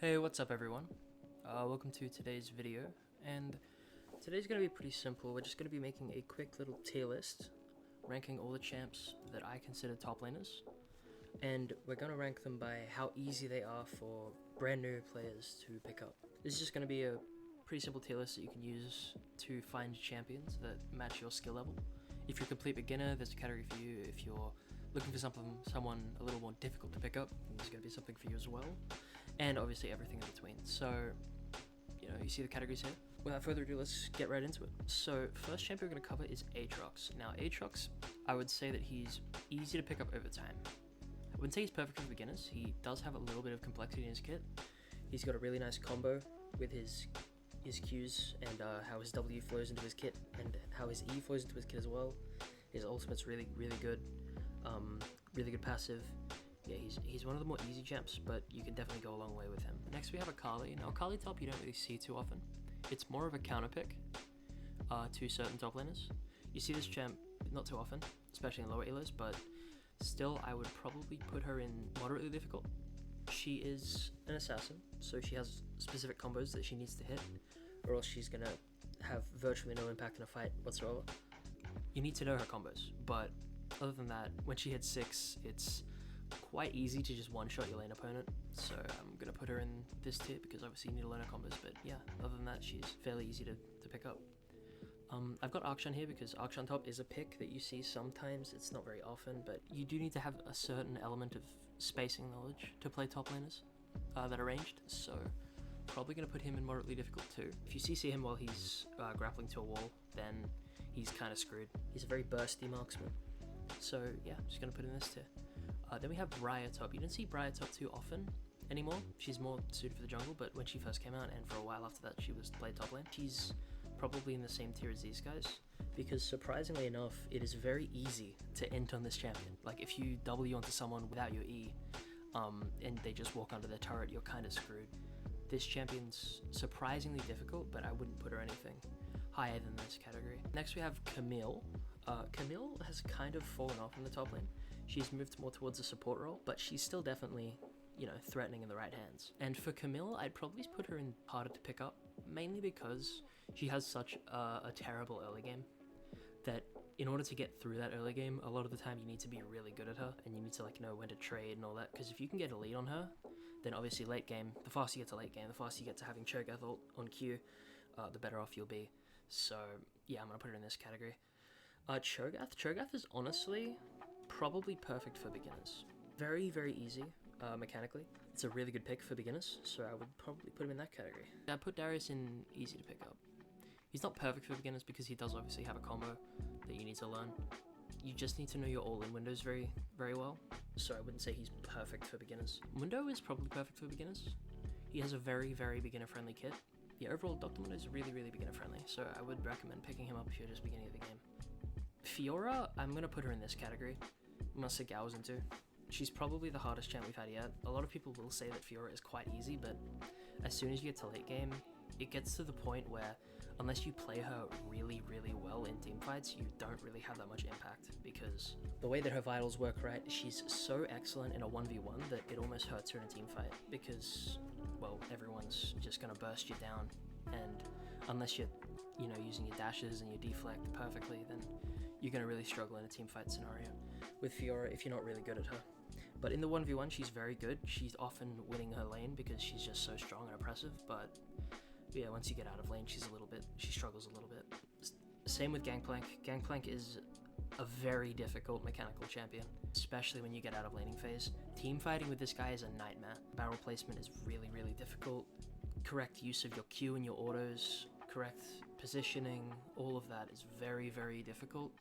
Hey, what's up everyone? Welcome to today's video, and today's going to be pretty simple. We're just going to be making a quick little tier list, ranking all the champs that I consider top laners, and we're going to rank them by how easy they are for brand new players to pick up. This is just going to be a pretty simple tier list that you can use to find champions that match your skill level. If you're a complete beginner, there's a category for you. If you're looking for someone a little more difficult to pick up, then there's going to be something for you as well. And obviously everything in between. So, you see the categories here? Without further ado, let's get right into it. So, first champion we're going to cover is Aatrox. Now, Aatrox, I would say that he's easy to pick up over time. I wouldn't say he's perfect for beginners. He does have a little bit of complexity in his kit. He's got a really nice combo with his Qs and how his W flows into his kit and how his E flows into his kit as well. His ultimate's really good. Really good passive. Yeah, he's one of the more easy champs, but you can definitely go a long way with him. Next we have Akali. Now Akali top you don't really see too often. It's more of a counter pick to certain top laners. You see this champ not too often, especially in lower elos, but still I would probably put her in moderately difficult. She is an assassin, so she has specific combos that she needs to hit, or else she's gonna have virtually no impact in a fight whatsoever. You need to know her combos, but other than that, when she hits 6, it's quite easy to just one-shot your lane opponent, so I'm going to put her in this tier because obviously you need to learn her combos, but yeah, other than that, she's fairly easy to pick up. I've got Akshan here because Akshan top is a pick that you see sometimes. It's not very often, but you do need to have a certain element of spacing knowledge to play top laners that are ranged, so probably going to put him in moderately difficult too. If you CC him while he's grappling to a wall, then he's kind of screwed. He's a very bursty marksman, so yeah, I'm just going to put in this tier. Then we have Briar top. You don't see Briar top too often anymore. She's more suited for the jungle, but when she first came out and for a while after that she was played top lane, she's probably in the same tier as these guys, because surprisingly enough, it is very easy to int on this champion. Like if you W onto someone without your E, and they just walk under their turret, you're kind of screwed. This champion's surprisingly difficult, but I wouldn't put her anything higher than this category. Next we have Camille. Camille has kind of fallen off in the top lane. She's moved more towards a support role, but she's still definitely, threatening in the right hands. And for Camille, I'd probably put her in harder to pick up, mainly because she has such a terrible early game that in order to get through that early game, a lot of the time you need to be really good at her, and you need to know when to trade and all that, because if you can get a lead on her, then obviously late game, the faster you get to late game, the faster you get to having Cho'Gath ult on Q, the better off you'll be. So yeah, I'm going to put her in this category. Cho'Gath is honestly probably perfect for beginners. Very easy mechanically. It's a really good pick for beginners, so I would probably put him in that category. I'd put Darius in easy to pick up. He's not perfect for beginners because he does obviously have a combo that you need to learn. You just need to know your all-in windows very well, so I wouldn't say he's perfect for beginners. Mundo is probably perfect for beginners. He has a very beginner-friendly kit. Yeah, overall Dr. Mundo is really beginner-friendly, so I would recommend picking him up if you're just beginning of the game. Fiora, I'm going to put her in this category. I'm going to say Gal's into. She's probably the hardest champ we've had yet. A lot of people will say that Fiora is quite easy, but as soon as you get to late game, it gets to the point where unless you play her really well in team fights, you don't really have that much impact, because the way that her vitals work, right, she's so excellent in a 1v1 that it almost hurts her in a team fight, because, well, everyone's just going to burst you down, and unless you're, using your dashes and your deflect perfectly, then you're going to really struggle in a team fight scenario with Fiora if you're not really good at her. But in the 1v1, she's very good. She's often winning her lane because she's just so strong and oppressive, but yeah, once you get out of lane, she struggles a little bit. Same with Gangplank. Gangplank is a very difficult mechanical champion, especially when you get out of laning phase. Team fighting with this guy is a nightmare. Barrel placement is really difficult. Correct use of your Q and your autos, correct positioning, all of that is very difficult.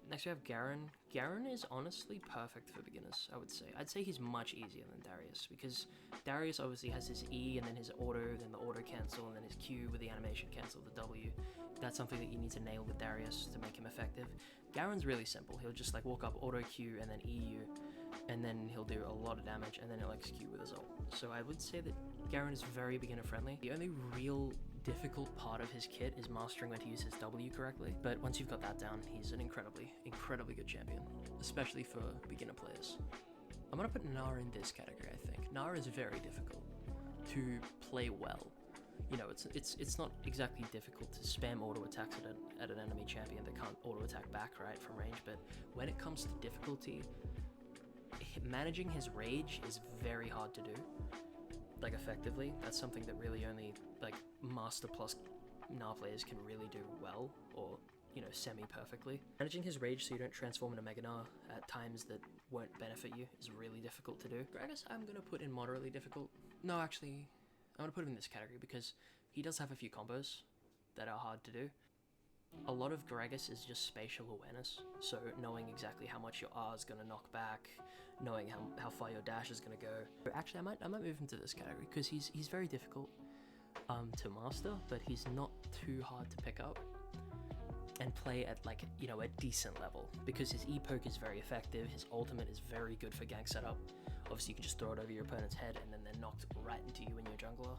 Next we have Garen. Garen is honestly perfect for beginners, I would say. I'd say he's much easier than Darius, because Darius obviously has his E and then his auto, then the auto cancel, and then his Q with the animation cancel, the W. That's something that you need to nail with Darius to make him effective. Garen's really simple. He'll just walk up, auto Q, and then EU, and then he'll do a lot of damage, and then he'll execute with his ult. So I would say that Garen is very beginner friendly. The only real difficult part of his kit is mastering when to use his W correctly, but once you've got that down, he's an incredibly good champion, especially for beginner players. I'm gonna put Nara in this category, I think. Nara is very difficult to play well. You know, it's not exactly difficult to spam auto attacks at an enemy champion that can't auto attack back, right, from range. But when it comes to difficulty, managing his rage is very hard to do, like, effectively. That's something that really only, like, Master Plus Gnar players can really do well, or, you know, semi-perfectly. Managing his rage so you don't transform into Mega Gnar at times that won't benefit you is really difficult to do. Gragas I'm gonna put in moderately difficult. No, actually, I'm gonna put him in this category because he does have a few combos that are hard to do. A lot of Gragas is just spatial awareness, so knowing exactly how much your R is going to knock back, knowing how far your dash is going to go. Actually, I might move him to this category because he's very difficult to master, but he's not too hard to pick up and play at, like, you know, a decent level, because his E-poke is very effective, his ultimate is very good for gank setup. Obviously, you can just throw it over your opponent's head and then they're knocked right into you and your jungler.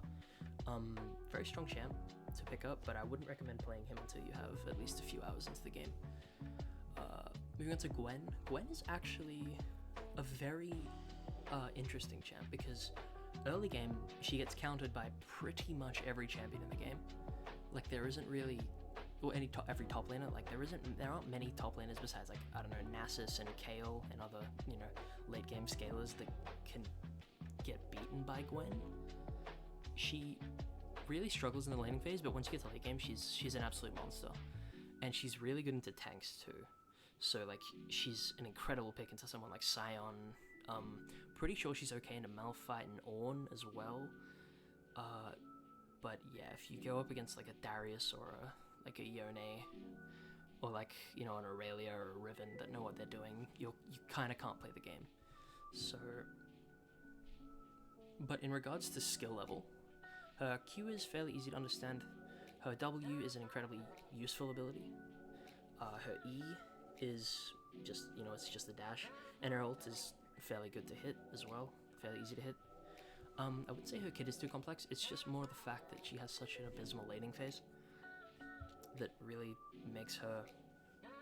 Very strong champ to pick up, but I wouldn't recommend playing him until you have at least a few hours into the game. Moving on to Gwen. Gwen is actually a very interesting champ, because early game she gets countered by pretty much every champion in the game. Like, there isn't really, well, every top laner. Like, there aren't many top laners besides, like, I don't know, Nasus and Kayle and other, you know, late game scalers that can get beaten by Gwen. She really struggles in the laning phase, but once you get to late game, she's an absolute monster, and she's really good into tanks too. So, like, she's an incredible pick into someone like Sion. Pretty sure she's okay into Malphite and Ornn as well. But yeah, if you go up against like a Darius or a Yone, or, like, you know, an Aurelia or a Riven that know what they're doing, you kind of can't play the game. So, but in regards to skill level, her Q is fairly easy to understand. Her W is an incredibly useful ability. Her E is just, you know, it's just a dash. And her ult is fairly good to hit as well, fairly easy to hit. I wouldn't say her kit is too complex, it's just more the fact that she has such an abysmal laning phase that really makes her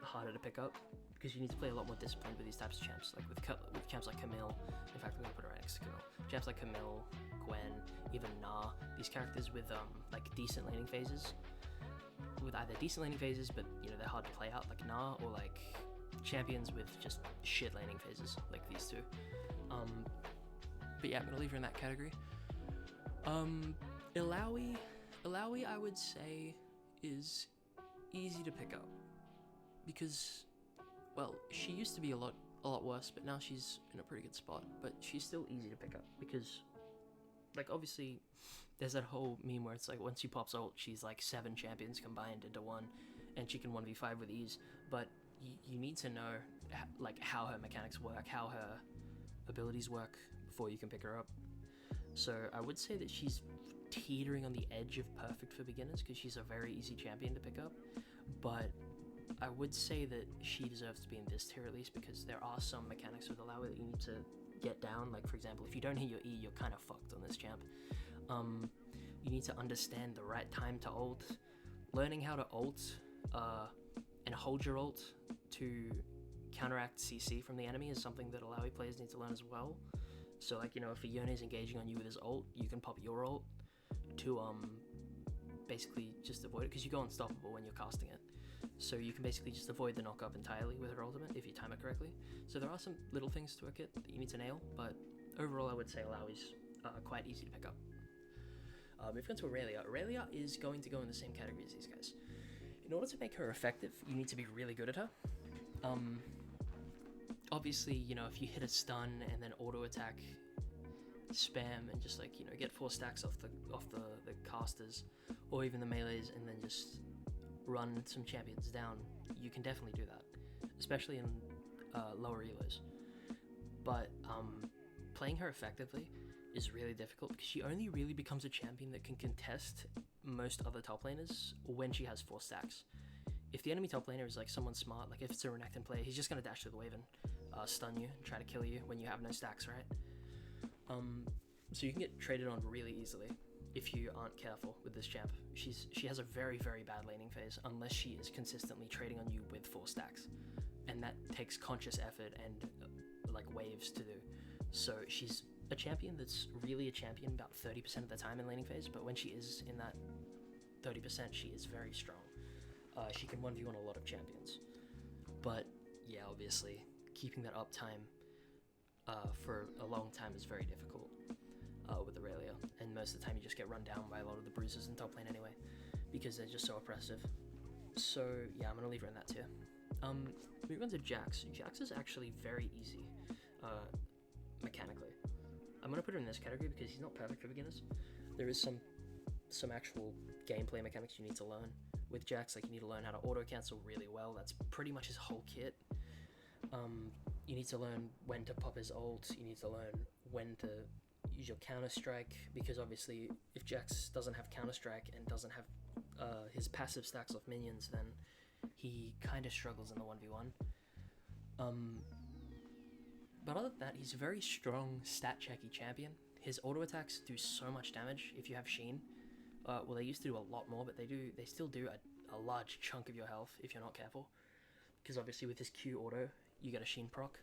harder to pick up, because you need to play a lot more disciplined with these types of champs, like with champs like Camille. In fact, I'm going to put her right next to Camille. Champs like Camille, Gwen, even Gnar, these characters with like decent laning phases, with either decent laning phases but, you know, they're hard to play out, like Gnar, or like champions with just shit laning phases like these two. But yeah, I'm going to leave her in that category. Illaoi I would say is easy to pick up, because, well, she used to be a lot worse, but now she's in a pretty good spot. But she's still easy to pick up because, like, obviously there's that whole meme where it's like once she pops ult, she's like 7 champions combined into one, and she can 1v5 with ease. But you need to know, like, how her mechanics work, how her abilities work before you can pick her up. So I would say that she's teetering on the edge of perfect for beginners, because she's a very easy champion to pick up. But I would say that she deserves to be in this tier at least, because there are some mechanics with Illaoi that you need to get down. Like, for example, if you don't hit your E, you're kind of fucked on this champ. You need to understand the right time to ult. Learning how to ult and hold your ult to counteract CC from the enemy is something that Illaoi players need to learn as well. So, like, you know, if a Yone is engaging on you with his ult, you can pop your ult to basically just avoid it, because you go unstoppable when you're casting it. So you can basically just avoid the knock-up entirely with her ultimate if you time it correctly. So there are some little things to her kit that you need to nail, but overall I would say Illaoi's quite easy to pick up. Moving on to Aurelia. Aurelia is going to go in the same category as these guys. In order to make her effective, you need to be really good at her. Obviously, you know, if you hit a stun and then auto attack, spam, and just, like, you know, get 4 stacks off the casters, or even the melees, and then just run some champions down, you can definitely do that, especially in lower elos. But playing her effectively is really difficult, because she only really becomes a champion that can contest most other top laners when she has 4 stacks. If the enemy top laner is like someone smart, like if it's a Renekton player, he's just going to dash through the wave and stun you and try to kill you when you have no stacks, right? So you can get traded on really easily if you aren't careful with this champ. She has a very, very bad laning phase unless she is consistently trading on you with 4 stacks, and that takes conscious effort and like waves to do. So she's a champion that's really a champion about 30% of the time in laning phase, but when she is in that 30%, she is very strong. She can 1v1 a lot of champions. But yeah, obviously, keeping that uptime for a long time is very difficult with Aurelia, and most of the time you just get run down by a lot of the bruisers in top lane anyway, because they're just so oppressive. So yeah, I'm gonna leave her in that tier. Moving on to Jax. Jax is actually very easy mechanically. I'm gonna put her in this category because he's not perfect for beginners. There is some actual gameplay mechanics you need to learn with Jax. Like, you need to learn how to auto cancel really well. That's pretty much his whole kit. You need to learn when to pop his ult. You need to learn when to use your counter strike, because obviously if Jax doesn't have counter strike and doesn't have his passive stacks off minions, then he kind of struggles in the 1v1. But other than that, he's a very strong stat checky champion. His auto attacks do so much damage if you have Sheen. Well, they used to do a lot more, but they still do a large chunk of your health if you're not careful. Because obviously with his Q auto, you get a Sheen proc,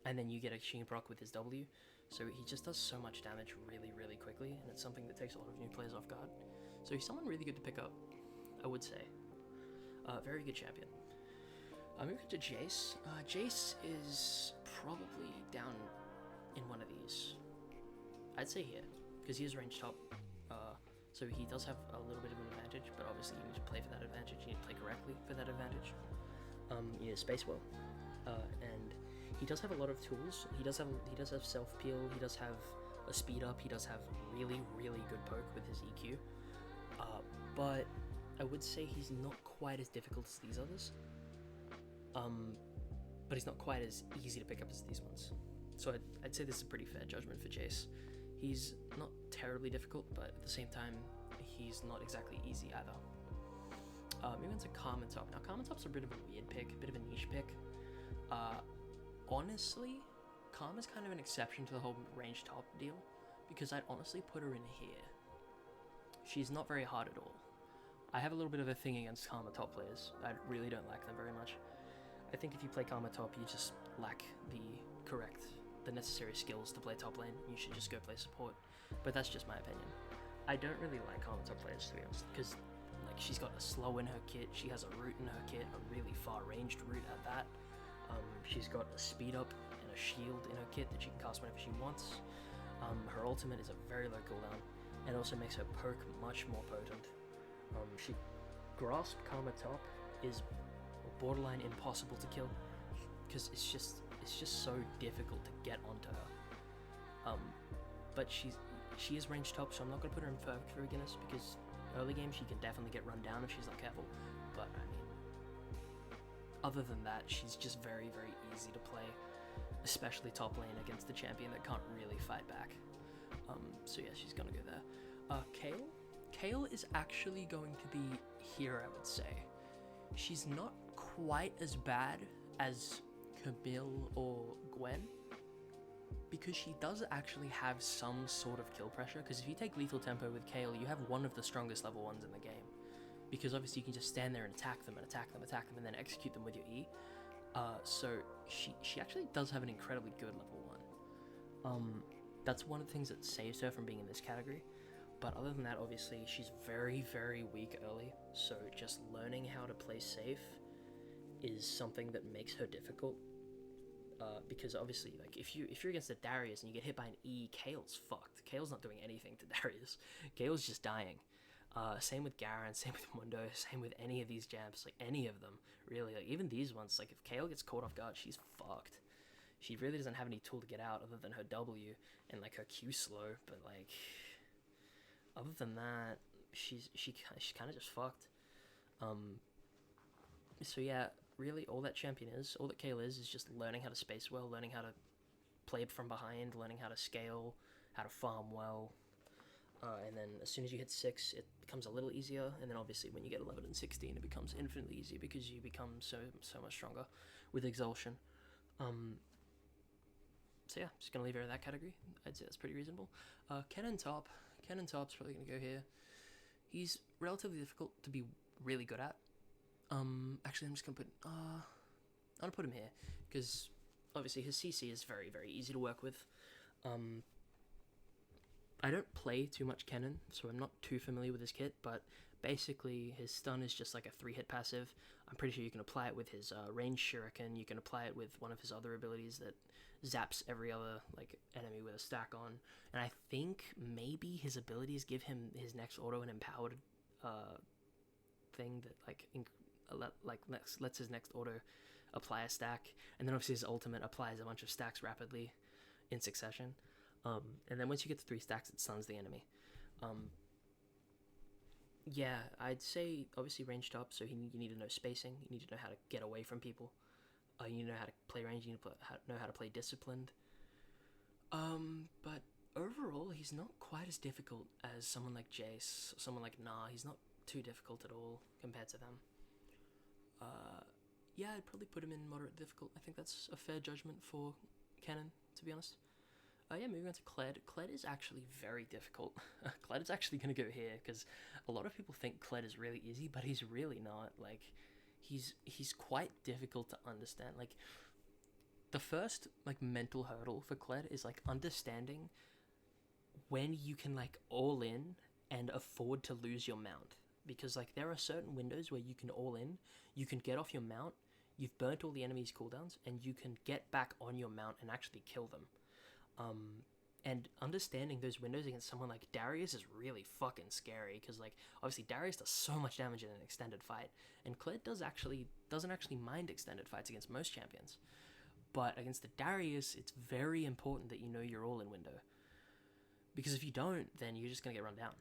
and then you get a Sheen proc with his W. So he just does so much damage really, really quickly, and it's something that takes a lot of new players off guard. So he's someone really good to pick up, I would say. Very good champion. Moving to Jace. Jace is probably down in one of these. I'd say here, because he is range top. So he does have a little bit of an advantage, but obviously you need to play for that advantage. You need to play correctly for that advantage. You need to space well, and he does have a lot of tools. He does have self peel. He does have a speed up. He does have really, really good poke with his EQ. But I would say he's not quite as difficult as these others. But he's not quite as easy to pick up as these ones. So I'd say this is a pretty fair judgment for Jace. He's not terribly difficult, but at the same time, he's not exactly easy either. Moving on to Karma Top. Now, Karma Top's a bit of a weird pick, a bit of a niche pick. Honestly, Karma's kind of an exception to the whole range top deal, because I'd honestly put her in here. She's not very hard at all. I have a little bit of a thing against Karma Top players. I really don't like them very much. I think if you play Karma Top, you just lack the necessary skills to play top lane. You should just go play support. But that's just my opinion. I don't really like Karma Top players, to be honest, because like, she's got a slow in her kit, she has a root in her kit, a really far ranged root at that. She's got a speed up and a shield in her kit that she can cast whenever she wants. Her ultimate is a very low cooldown, and also makes her poke much more potent. Grasp Karma Top is borderline impossible to kill, because it's just so difficult to get onto her. But she is range top, so I'm not going to put her in perfect for beginners, because early game she can definitely get run down if she's not careful. But I mean, other than that, she's just very, very easy to play, especially top lane against the champion that can't really fight back. So yeah, she's gonna go there. Kayle is actually going to be here, I would say. She's not quite as bad as Camille or Gwen, because she does actually have some sort of kill pressure, because if you take lethal tempo with Kayle, you have one of the strongest level 1s in the game, because obviously you can just stand there and attack them, and then execute them with your E. So she actually does have an incredibly good level 1. That's one of the things that saves her from being in this category. But other than that, obviously, she's very, very weak early, so just learning how to play safe is something that makes her difficult. Because obviously, like, if you're against a Darius and you get hit by an E, Kayle's fucked. Kayle's not doing anything to Darius. Kayle's just dying. Same with Garen, same with Mundo, same with any of these jabs, like, any of them, really. Like, even these ones, like, if Kayle gets caught off guard, she's fucked. She really doesn't have any tool to get out other than her W and, like, her Q slow, but, like, other than that, she's kind of just fucked. So yeah, really all that Kayle is just learning how to space well, learning how to play from behind, learning how to scale, how to farm well. And then as soon as you hit 6, it becomes a little easier, and then obviously when you get 11 and 16, it becomes infinitely easier because you become so much stronger with Exulsion. So yeah, just gonna leave her in that category. I'd say that's pretty reasonable. Kennen Top's probably gonna go here. He's relatively difficult to be really good at. Actually, I'm just gonna I'm gonna put him here because obviously his CC is very, very easy to work with. I don't play too much Kennen, so I'm not too familiar with his kit, but basically his stun is just like a 3-hit passive. I'm pretty sure you can apply it with his range shuriken. You can apply it with one of his other abilities that zaps every other like enemy with a stack on. And I think maybe his abilities give him his next auto an empowered thing that lets his next auto apply a stack, and then obviously his ultimate applies a bunch of stacks rapidly in succession. And then once you get to 3 stacks, it stuns the enemy. Yeah, I'd say obviously ranged up, so you need to know spacing. You need to know how to get away from people. You need to know how to play range. You need to know how to play disciplined. But overall, he's not quite as difficult as someone like Jace, someone like Nah. He's not too difficult at all compared to them. Yeah, I'd probably put him in moderate difficult. I think that's a fair judgment for Kennen, to be honest. Yeah, moving on to Kled. Kled is actually very difficult. Kled is actually going to go here, because a lot of people think Kled is really easy, but he's really not. Like, he's quite difficult to understand. Like, the first, like, mental hurdle for Kled is, like, understanding when you can, like, all in and afford to lose your mount. Because, like, there are certain windows where you can all in, you can get off your mount, you've burnt all the enemy's cooldowns, and you can get back on your mount and actually kill them. And understanding those windows against someone like Darius is really fucking scary, because, like, obviously Darius does so much damage in an extended fight, and Kled doesn't actually mind extended fights against most champions. But against the Darius, it's very important that you know your all-in window, because if you don't, then you're just gonna get run down.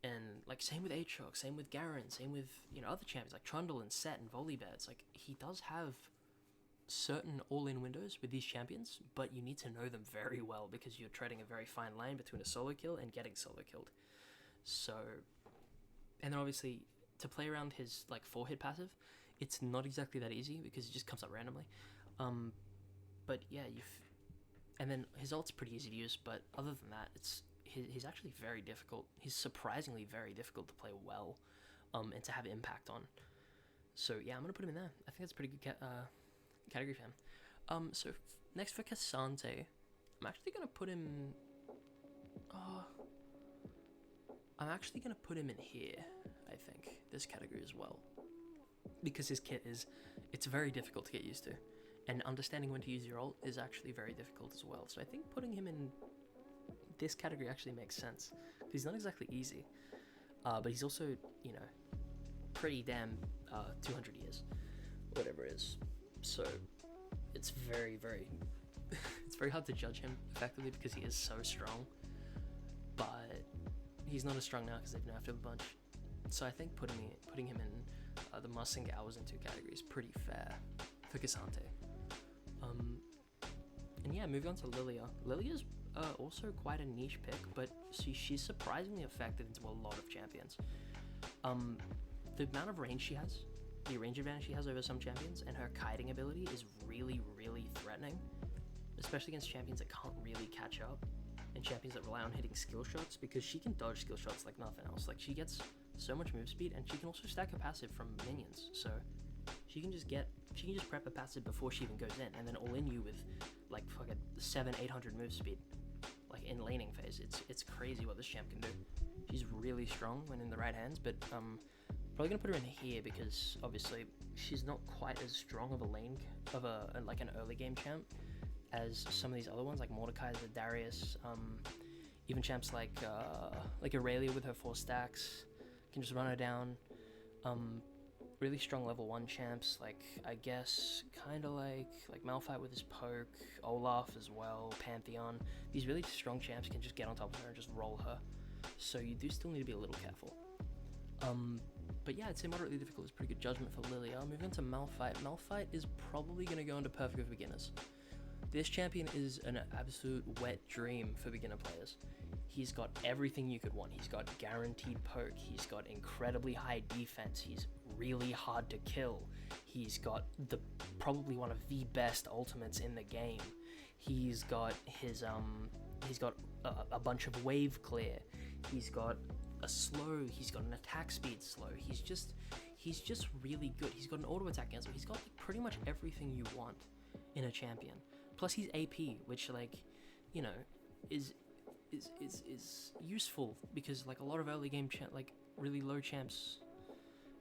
And, like, same with Aatrox, same with Garen, same with, you know, other champions like Trundle and Set and Volibear. It's like, he does have certain all-in windows with these champions, but you need to know them very well, because you're treading a very fine line between a solo kill and getting solo killed. So, and then obviously, to play around his, like, 4-hit passive, it's not exactly that easy, because it just comes up randomly. But yeah, and then his ult's pretty easy to use, but other than that, he's actually very difficult. He's surprisingly very difficult to play well, and to have impact on. So yeah, I'm gonna put him in there. I think that's a pretty good category for him. So next for K'Sante, I'm actually gonna put him. I'm actually gonna put him in here. I think this category as well, because his kit it's very difficult to get used to, and understanding when to use your ult is actually very difficult as well. So I think putting him in this category actually makes sense. He's not exactly easy, but he's also, you know, pretty damn 200 years, whatever it is. So it's very, very it's very hard to judge him effectively, because he is so strong, but he's not as strong now because they've nerfed him a bunch. So I think putting him in the Mustang Hours in 2 categories pretty fair for K'Sante. And yeah, moving on to Lilia. Lilia's also quite a niche pick, but she's surprisingly effective into a lot of champions. The amount of range she has, the range advantage she has over some champions, and her kiting ability is really, really threatening, especially against champions that can't really catch up, and champions that rely on hitting skill shots, because she can dodge skill shots like nothing else. Like, she gets so much move speed, and she can also stack a passive from minions, so she can just prep a passive before she even goes in, and then all in you with like fucking 700-800 move speed, like in laning phase. It's crazy what this champ can do. She's really strong when in the right hands, but probably gonna put her in here, because obviously she's not quite as strong of like an early game champ as some of these other ones, like Mordekaiser, Darius, even champs like Aurelia with her 4 stacks can just run her down. Really strong level 1 champs, like, I guess, kind of like Malphite with his poke, Olaf as well, Pantheon. These really strong champs can just get on top of her and just roll her. So you do still need to be a little careful. But yeah, I'd say moderately difficult is pretty good judgment for Lilia. Moving on to Malphite. Malphite is probably going to go into perfect for beginners. This champion is an absolute wet dream for beginner players. He's got everything you could want. He's got guaranteed poke. He's got incredibly high defense. He's really hard to kill. He's got probably one of the best ultimates in the game. He's got his a bunch of wave clear. He's got a slow. He's got an attack speed slow. He's just really good. He's got an auto attack cancel. He's got like pretty much everything you want in a champion. Plus he's AP, which, like, you know, is is useful, because like a lot of early game like really low champs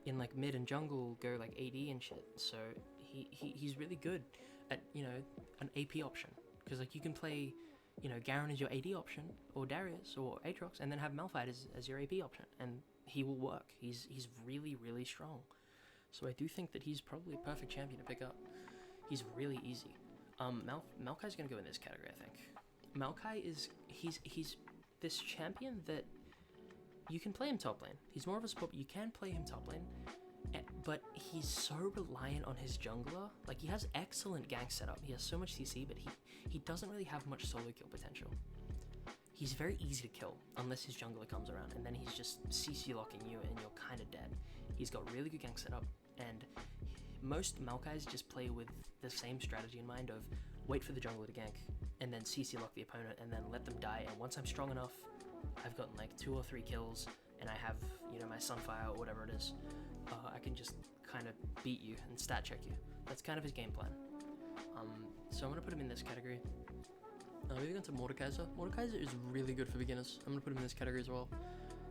in like mid and jungle go like AD and shit. So he's really good at, you know, an AP option, because like you can play, you know, Garen as your AD option, or Darius or Aatrox, and then have Malphite as your AP option, and he will work. He's really really strong. So I do think that he's probably a perfect champion to pick up. He's really easy. Maokai's gonna go in this category, I think. Maokai is he's this champion that you can play him top lane. He's more of a support, but you can play him top lane. But he's so reliant on his jungler. Like, he has excellent gank setup. He has so much CC, but he doesn't really have much solo kill potential. He's very easy to kill unless his jungler comes around, and then he's just CC locking you and you're kind of dead. He's got really good gank setup, and most Maokais just play with the same strategy in mind of wait for the jungler to gank, and then CC lock the opponent, and then let them die. And once I'm strong enough, I've gotten like 2 or 3 kills, and I have, you know, my Sunfire or whatever it is, I can just kind of beat you and stat check you. That's kind of his game plan. So I'm gonna put him in this category. Moving on to Mordekaiser. Mordekaiser is really good for beginners. I'm gonna put him in this category as well.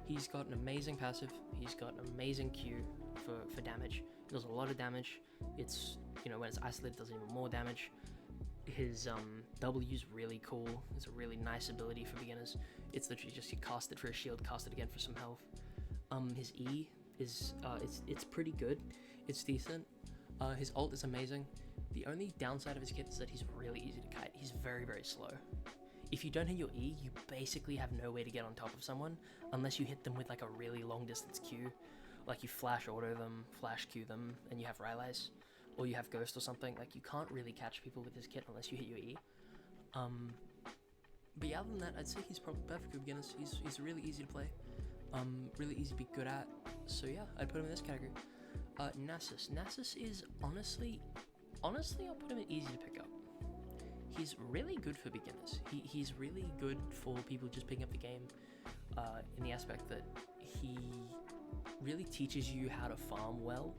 He's got an amazing passive. He's got an amazing Q for damage. He does a lot of damage. It's, you know, when it's isolated, it does even more damage. His W's really cool. It's a really nice ability for beginners. It's literally just you cast it for a shield, cast it again for some health. His E is it's pretty good. It's decent. His ult is amazing. The only downside of his kit is that he's really easy to kite. He's very very slow. If you don't hit your E, you basically have no way to get on top of someone unless you hit them with like a really long distance Q. Like you flash auto them, flash Q them, and you have Rylai's, or you have Ghost or something. Like, you can't really catch people with this kit unless you hit your E. But yeah, other than that, I'd say he's probably perfect for beginners. He's really easy to play, really easy to be good at. So yeah, I'd put him in this category. Nasus. Nasus is honestly, I'll put him in easy to pick up. He's really good for beginners. He's really good for people just picking up the game, in the aspect that he really teaches you how to farm well,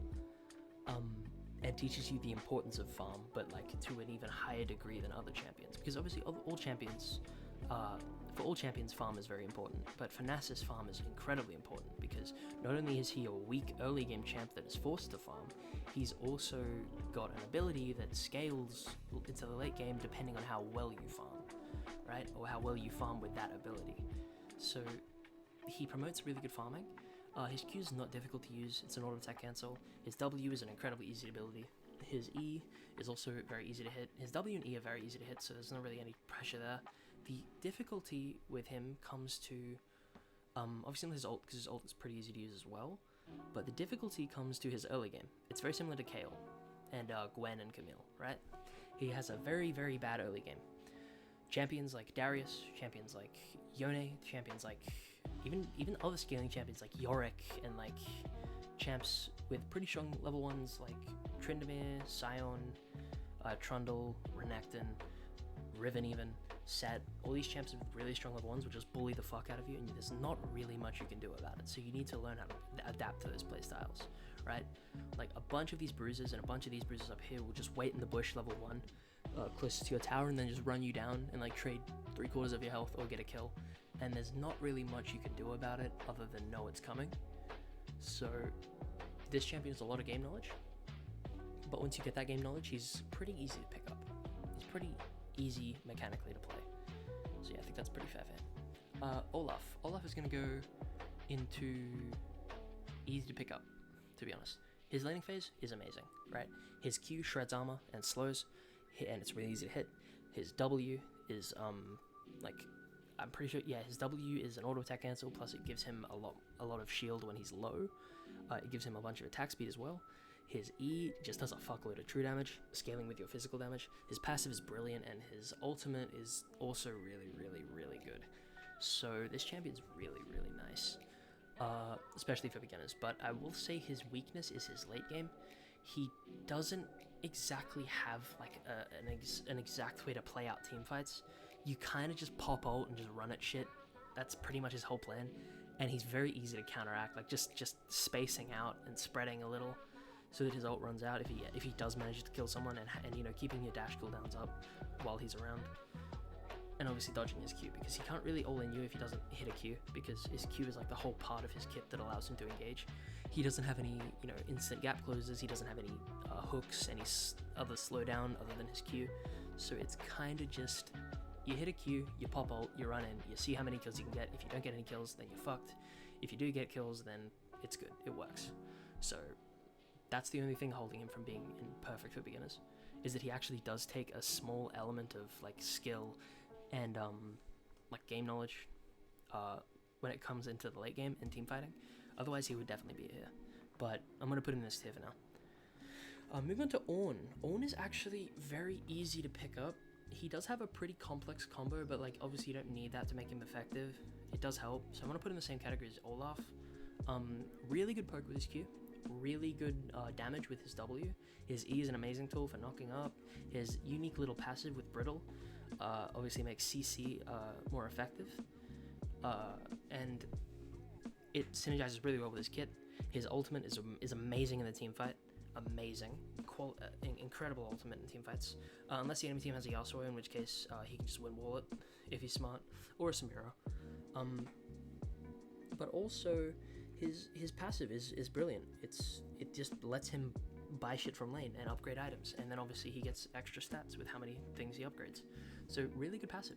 and teaches you the importance of farm, but like to an even higher degree than other champions. Because obviously all champions, for all champions, farm is very important, but for Nasus, farm is incredibly important, because not only is he a weak early game champ that is forced to farm, he's also got an ability that scales into the late game depending on how well you farm, right? Or how well you farm with that ability. So he promotes really good farming. His Q is not difficult to use. It's an auto attack cancel. His W is an incredibly easy ability. His E is also very easy to hit. His W and E are very easy to hit, so there's not really any pressure there. The difficulty with him comes to, obviously not his ult, because his ult is pretty easy to use as well, but the difficulty comes to his early game. It's very similar to Kayle and Gwen and Camille, right? He has a very, very bad early game. Champions like Darius, champions like Yone, champions like even other scaling champions like Yorick, and like champs with pretty strong level 1s like Tryndamere, Sion, Trundle, Renekton, Riven even, Set. All these champs with really strong level 1s will just bully the fuck out of you, and there's not really much you can do about it. So you need to learn how to adapt to those playstyles, right? Like a bunch of these bruises and a bunch of these bruises up here will just wait in the bush level 1, closest to your tower, and then just run you down and like trade 3/4 of your health or get a kill. And there's not really much you can do about it other than know it's coming. So this champion has a lot of game knowledge, but once you get that game knowledge, he's pretty easy to pick up. He's pretty easy mechanically to play. So yeah, I think that's pretty fair for him. Olaf. Olaf is going to go into easy to pick up, to be honest. His laning phase is amazing, right? His Q shreds armor and slows, and it's really easy to hit. His W is like, I'm pretty sure, yeah, his W is an auto attack cancel, plus it gives him a lot of shield when he's low. It gives him a bunch of attack speed as well. His E just does a fuckload of true damage, scaling with your physical damage. His passive is brilliant, and his ultimate is also really, really, really good. So this champion's really, really nice, especially for beginners. But I will say his weakness is his late game. He doesn't exactly have like an exact way to play out team fights. You kind of just pop ult and just run at shit. That's pretty much his whole plan. And he's very easy to counteract, like just spacing out and spreading a little so that his ult runs out if he does manage to kill someone, and you know, keeping your dash cooldowns up while he's around. and obviously dodging his Q, because he can't really all-in you if he doesn't hit a Q, because his Q is like the whole part of his kit that allows him to engage. He doesn't have any, you know, instant gap closes, he doesn't have any hooks, any other slowdown other than his Q, so it's kind of just, you hit a Q, you pop ult, you run in, you see how many kills you can get. If you don't get any kills, then you're fucked. If you do get kills, then it's good, it works. So that's the only thing holding him from being perfect for beginners, is that he actually does take a small element of like skill and like game knowledge when it comes into the late game and team fighting. Otherwise he would definitely be here, but I'm gonna put him in this tier for now. Moving on to Ornn. Ornn is actually very easy to pick up. He does have a pretty complex combo, but like obviously you don't need that to make him effective. It does help, so I'm gonna put him in the same category as Olaf. Really good poke with his Q, really good damage with his W. His E is an amazing tool for knocking up. His unique little passive with Brittle obviously makes CC more effective, and it synergizes really well with his kit. His ultimate is amazing in the team fight. Amazing, incredible ultimate in team fights. Unless the enemy team has a Yasuo, in which case he can just win wall it if he's smart, or a Samira. But also his passive is brilliant. It just lets him buy shit from lane and upgrade items, and then obviously he gets extra stats with how many things he upgrades. So really good passive.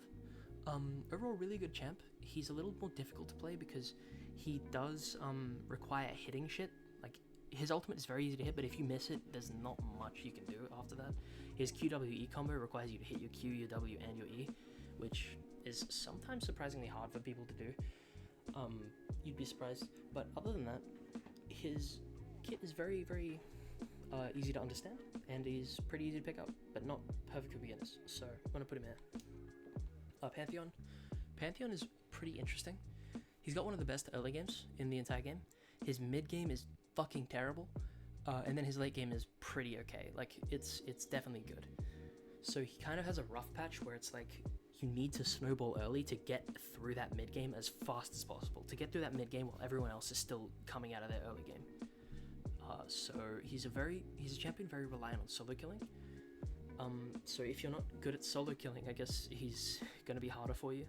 Overall really good champ. He's a little more difficult to play because he does require hitting shit. Like his ultimate is very easy to hit, but if you miss it, there's not much you can do after that. His QWE combo requires you to hit your Q, your W, and your E, which is sometimes surprisingly hard for people to do. You'd be surprised, but other than that, his kit is very, very easy to understand, and he's pretty easy to pick up, but not perfect for beginners, so I'm gonna put him here. Pantheon. Pantheon is pretty interesting. He's got one of the best early games in the entire game. His mid game is fucking terrible, and then his late game is pretty okay. Like, it's definitely good. So he kind of has a rough patch where it's like, you need to snowball early to get through that mid game as fast as possible, to get through that mid game while everyone else is still coming out of their early game. So he's a champion very reliant on solo killing. So if you're not good at solo killing, I guess he's gonna be harder for you.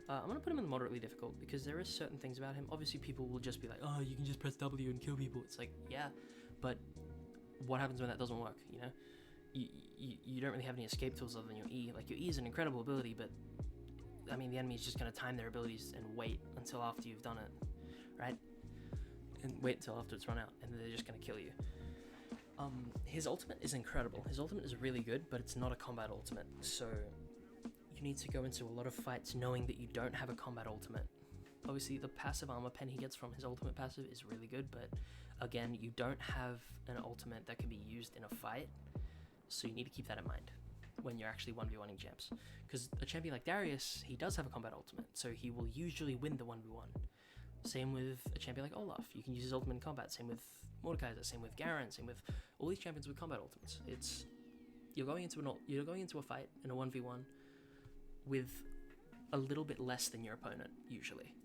I'm gonna put him in the moderately difficult because there is certain things about him. Obviously people will just be like, oh, you can just press W and kill people. It's like, yeah, but what happens when that doesn't work, you know? You don't really have any escape tools other than your E. Like, your E is an incredible ability, but I mean, the enemy is just going to time their abilities and wait until after you've done it, right? And wait until after it's run out, and then they're just going to kill you. His ultimate is incredible. His ultimate is really good, but it's not a combat ultimate, so you need to go into a lot of fights knowing that you don't have a combat ultimate. Obviously, the passive armor pen he gets from his ultimate passive is really good, but again, you don't have an ultimate that can be used in a fight. So you need to keep that in mind when you're actually 1v1ing champs. Because a champion like Darius, he does have a combat ultimate, so he will usually win the 1v1. Same with a champion like Olaf. You can use his ultimate in combat. Same with Mordekaiser, same with Garen, same with all these champions with combat ultimates. It's you're going into a fight in a 1v1 with a little bit less than your opponent, usually.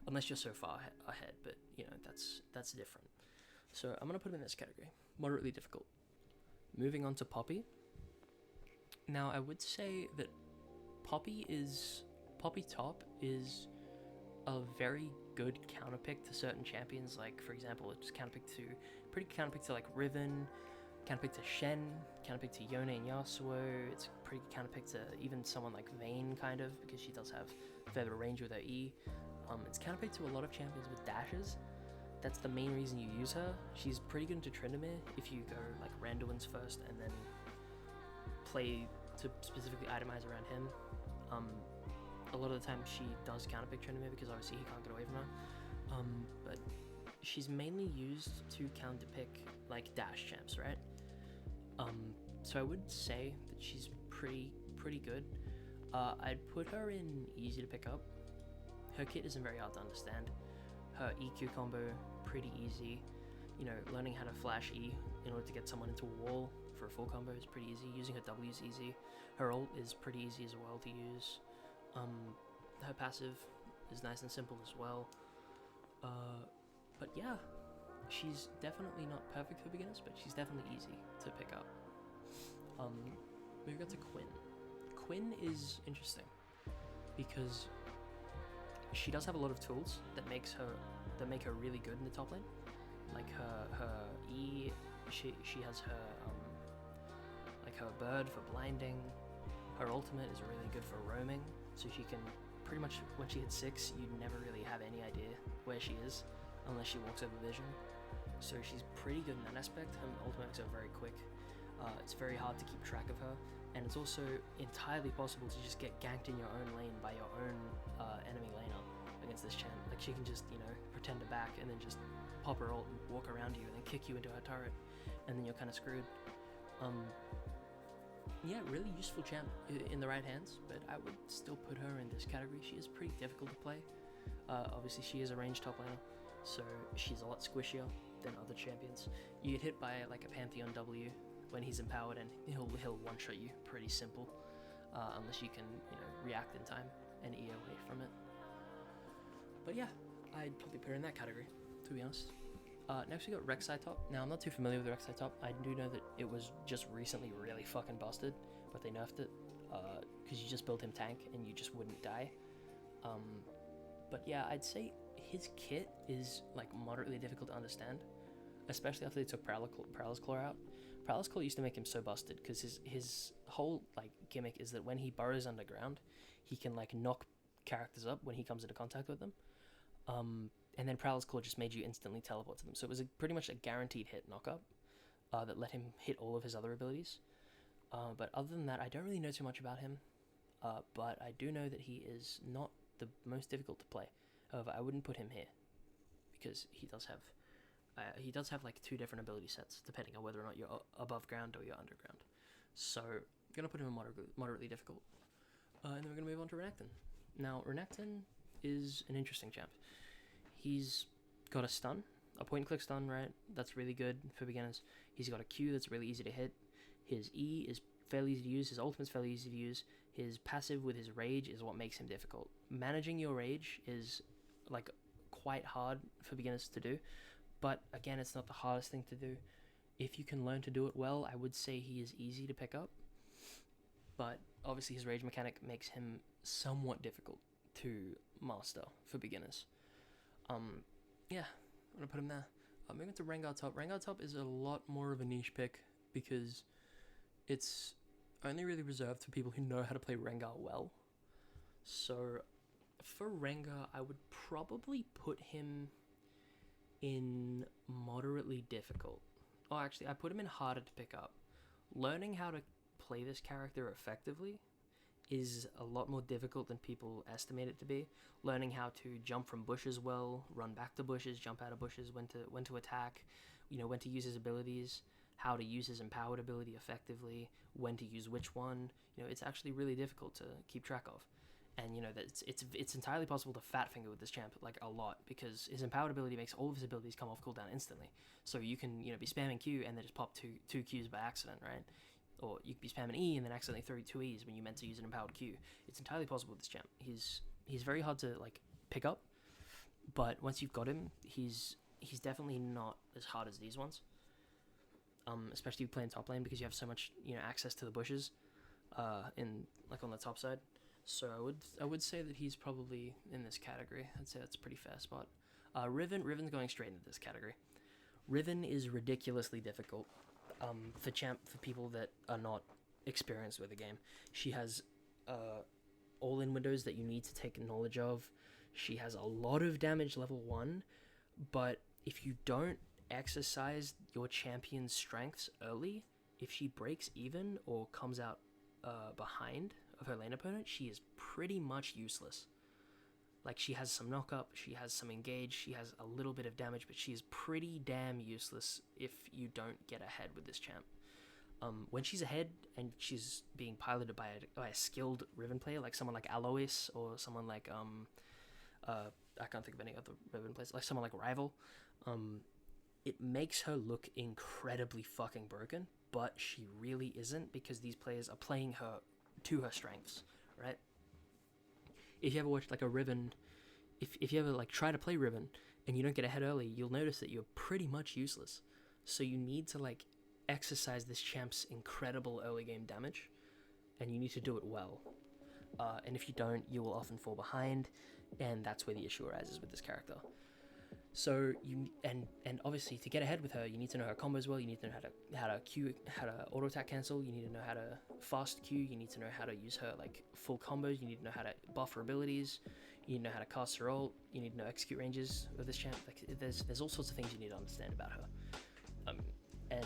Unless you're so far ahead, but you know, that's different. So I'm gonna put him in this category. Moderately difficult. Moving on to Poppy. Now, I would say that Poppy Top is a very good counterpick to certain champions. Like, for example, it's pretty counterpick to like Riven, counterpick to Shen, counterpick to Yone and Yasuo. It's pretty counterpick to even someone like Vayne, kind of, because she does have a fair bit of range with her E. It's counterpick to a lot of champions with dashes. That's the main reason you use her. She's pretty good into Tryndamere if you go like Randuin's first and then play to specifically itemize around him. A lot of the time she does counterpick Tryndamere because obviously he can't get away from her. But she's mainly used to counterpick like dash champs, right? So I would say that she's pretty good. I'd put her in easy to pick up. Her kit isn't very hard to understand. Her EQ combo, pretty easy. You know, learning how to flash E in order to get someone into a wall for a full combo is pretty easy. Using her W is easy. Her ult is pretty easy as well to use. Her passive is nice and simple as well. But yeah, she's definitely not perfect for beginners, but she's definitely easy to pick up. Moving on to Quinn. Quinn is interesting. because she does have a lot of tools that make her really good in the top lane. Like her E, she has her like her bird for blinding. Her ultimate is really good for roaming, so she can pretty much, when she hits 6, you never really have any idea where she is unless she walks over vision. So she's pretty good in that aspect. Her ultimate makes her very quick. It's very hard to keep track of her, and it's also entirely possible to just get ganked in your own lane by your own enemy laner against this champ. Like, she can just, pretend to back and then just pop her ult and walk around you and then kick you into her turret, and then you're kind of screwed. Yeah, really useful champ in the right hands, but I would still put her in this category. She is pretty difficult to play. Obviously, she is a ranged top laner, so she's a lot squishier than other champions. You get hit by like a Pantheon W when he's empowered, and he'll one-shot you pretty simple, unless you can react in time and E away from it. But yeah, I'd probably put her in that category, to be honest. Next we got Rek'Sai top. Now, I'm not too familiar with Rek'Sai top. I do know that it was just recently really fucking busted, but they nerfed it, because you just build him tank and you just wouldn't die. But yeah, I'd say his kit is like moderately difficult to understand, especially after they took Paralysis Claw out. Paralysis Claw used to make him so busted because his whole like gimmick is that when he burrows underground, he can like knock characters up when he comes into contact with them. And then Paralysis Claw just made you instantly teleport to them. So it was pretty much a guaranteed hit knockup that let him hit all of his other abilities. But other than that, I don't really know too much about him. But I do know that he is not the most difficult to play. However, I wouldn't put him here because he does have like 2 different ability sets depending on whether or not you're above ground or you're underground. So I'm gonna put him in moderately difficult. And then we're gonna move on to Renekton. Now, Renekton is an interesting champ. He's got a stun, a point-and-click stun, right? That's really good for beginners. He's got a Q that's really easy to hit. His E is fairly easy to use. His ultimate's fairly easy to use. His passive with his rage is what makes him difficult. Managing your rage is like quite hard for beginners to do, but again, it's not the hardest thing to do. If you can learn to do it well, I would say he is easy to pick up, but obviously his rage mechanic makes him somewhat difficult to master for beginners. Yeah, I'm gonna put him there. Moving to Rengar top. Rengar top is a lot more of a niche pick because it's only really reserved for people who know how to play Rengar well. So for Rengar, I would probably put him in moderately difficult. Oh, actually, I put him in harder to pick up. Learning how to play this character effectively is a lot more difficult than people estimate it to be. Learning how to jump from bushes well, run back to bushes, jump out of bushes, when to attack, when to use his abilities, how to use his empowered ability effectively, when to use which one. It's actually really difficult to keep track of. And that it's entirely possible to fat finger with this champ like a lot because his empowered ability makes all of his abilities come off cooldown instantly. So you can be spamming Q and then just pop two Qs by accident, right? Or you could be spamming E and then accidentally throw 2 E's when you meant to use an empowered Q. It's entirely possible with this champ. He's very hard to like pick up, but once you've got him, he's definitely not as hard as these ones. Especially if you play in top lane because you have so much access to the bushes, in like on the top side. So I would say that he's probably in this category. I'd say that's a pretty fair spot. Riven's going straight into this category. Riven is ridiculously difficult. For people that are not experienced with the game. She has all-in windows that you need to take knowledge of. She has a lot of damage level 1, but if you don't exercise your champion's strengths early, if she breaks even or comes out behind of her lane opponent, she is pretty much useless. Like, she has some knock-up, she has some engage, she has a little bit of damage, but she is pretty damn useless if you don't get ahead with this champ. When she's ahead and she's being piloted by a skilled Riven player, like someone like Alois or someone like, I can't think of any other Riven players, like someone like Rival, it makes her look incredibly fucking broken, but she really isn't because these players are playing her to her strengths, right? If you ever watch like a Riven, if you ever like try to play Riven and you don't get ahead early, you'll notice that you're pretty much useless. So you need to like exercise this champ's incredible early game damage, and you need to do it well. and if you don't, you will often fall behind, and that's where the issue arises with this character. So you and obviously to get ahead with her, you need to know her combos well. You need to know how to Q, how to auto attack cancel. You need to know how to fast Q. You need to know how to use her like full combos. You need to know how to buff her abilities. You need to know how to cast her ult. You need to know execute ranges of this champ. Like there's all sorts of things you need to understand about her, and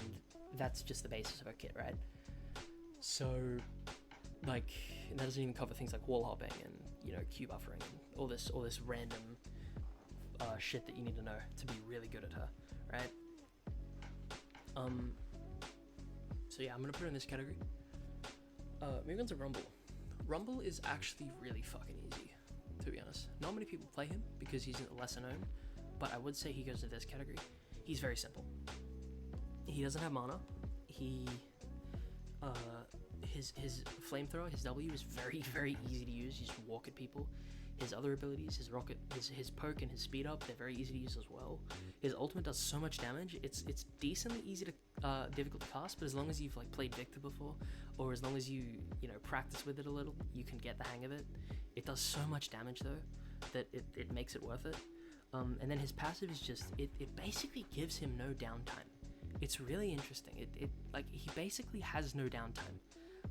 that's just the basis of her kit, right? So like that doesn't even cover things like wall hopping and Q buffering and all this random shit that you need to know to be really good at her, right? So yeah, I'm gonna put her in this category. Moving on to Rumble. Rumble is actually really fucking easy, to be honest. Not many people play him because he's lesser known, but I would say he goes to this category. He's very simple. He doesn't have mana. His flamethrower, his W is very, very easy to use. You just walk at people. His other abilities, his rocket, his poke and his speed up, they're very easy to use as well. His ultimate does so much damage. It's decently easy to difficult to cast, but as long as you've like played Victor before, or as long as you practice with it a little, you can get the hang of it. It does so much damage though that it makes it worth it. And then his passive is just it basically gives him no downtime. It's really interesting. It like he basically has no downtime.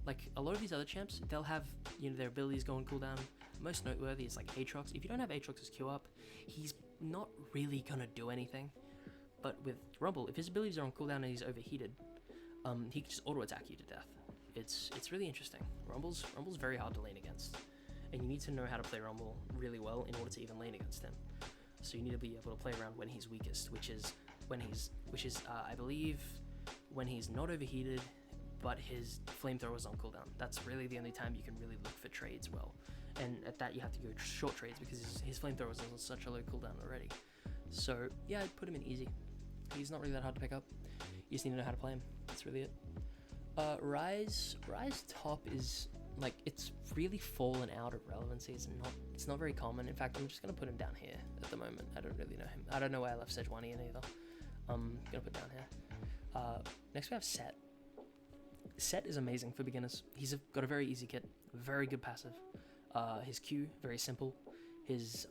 Like a lot of these other champs, they'll have their abilities go on cooldown. Most noteworthy is like Aatrox. If you don't have Aatrox's Q up, he's not really gonna do anything. But with Rumble, if his abilities are on cooldown and he's overheated, he can just auto attack you to death. It's really interesting. Rumble's very hard to lane against, and you need to know how to play Rumble really well in order to even lane against him. So you need to be able to play around when he's weakest, which is I believe when he's not overheated, but his flamethrower is on cooldown. That's really the only time you can really look for trades well. And at that, you have to go short trades because his flamethrower is on such a low cooldown already. So yeah, I'd put him in easy. He's not really that hard to pick up. You just need to know how to play him. That's really it. Ryze top is like it's really fallen out of relevancy. It's not very common. In fact, I'm just gonna put him down here at the moment. I don't really know him. I don't know why I left Sejuani in either. I'm gonna put down here. Next we have Set. Set is amazing for beginners. He's got a very easy kit, very good passive. His Q, very simple. His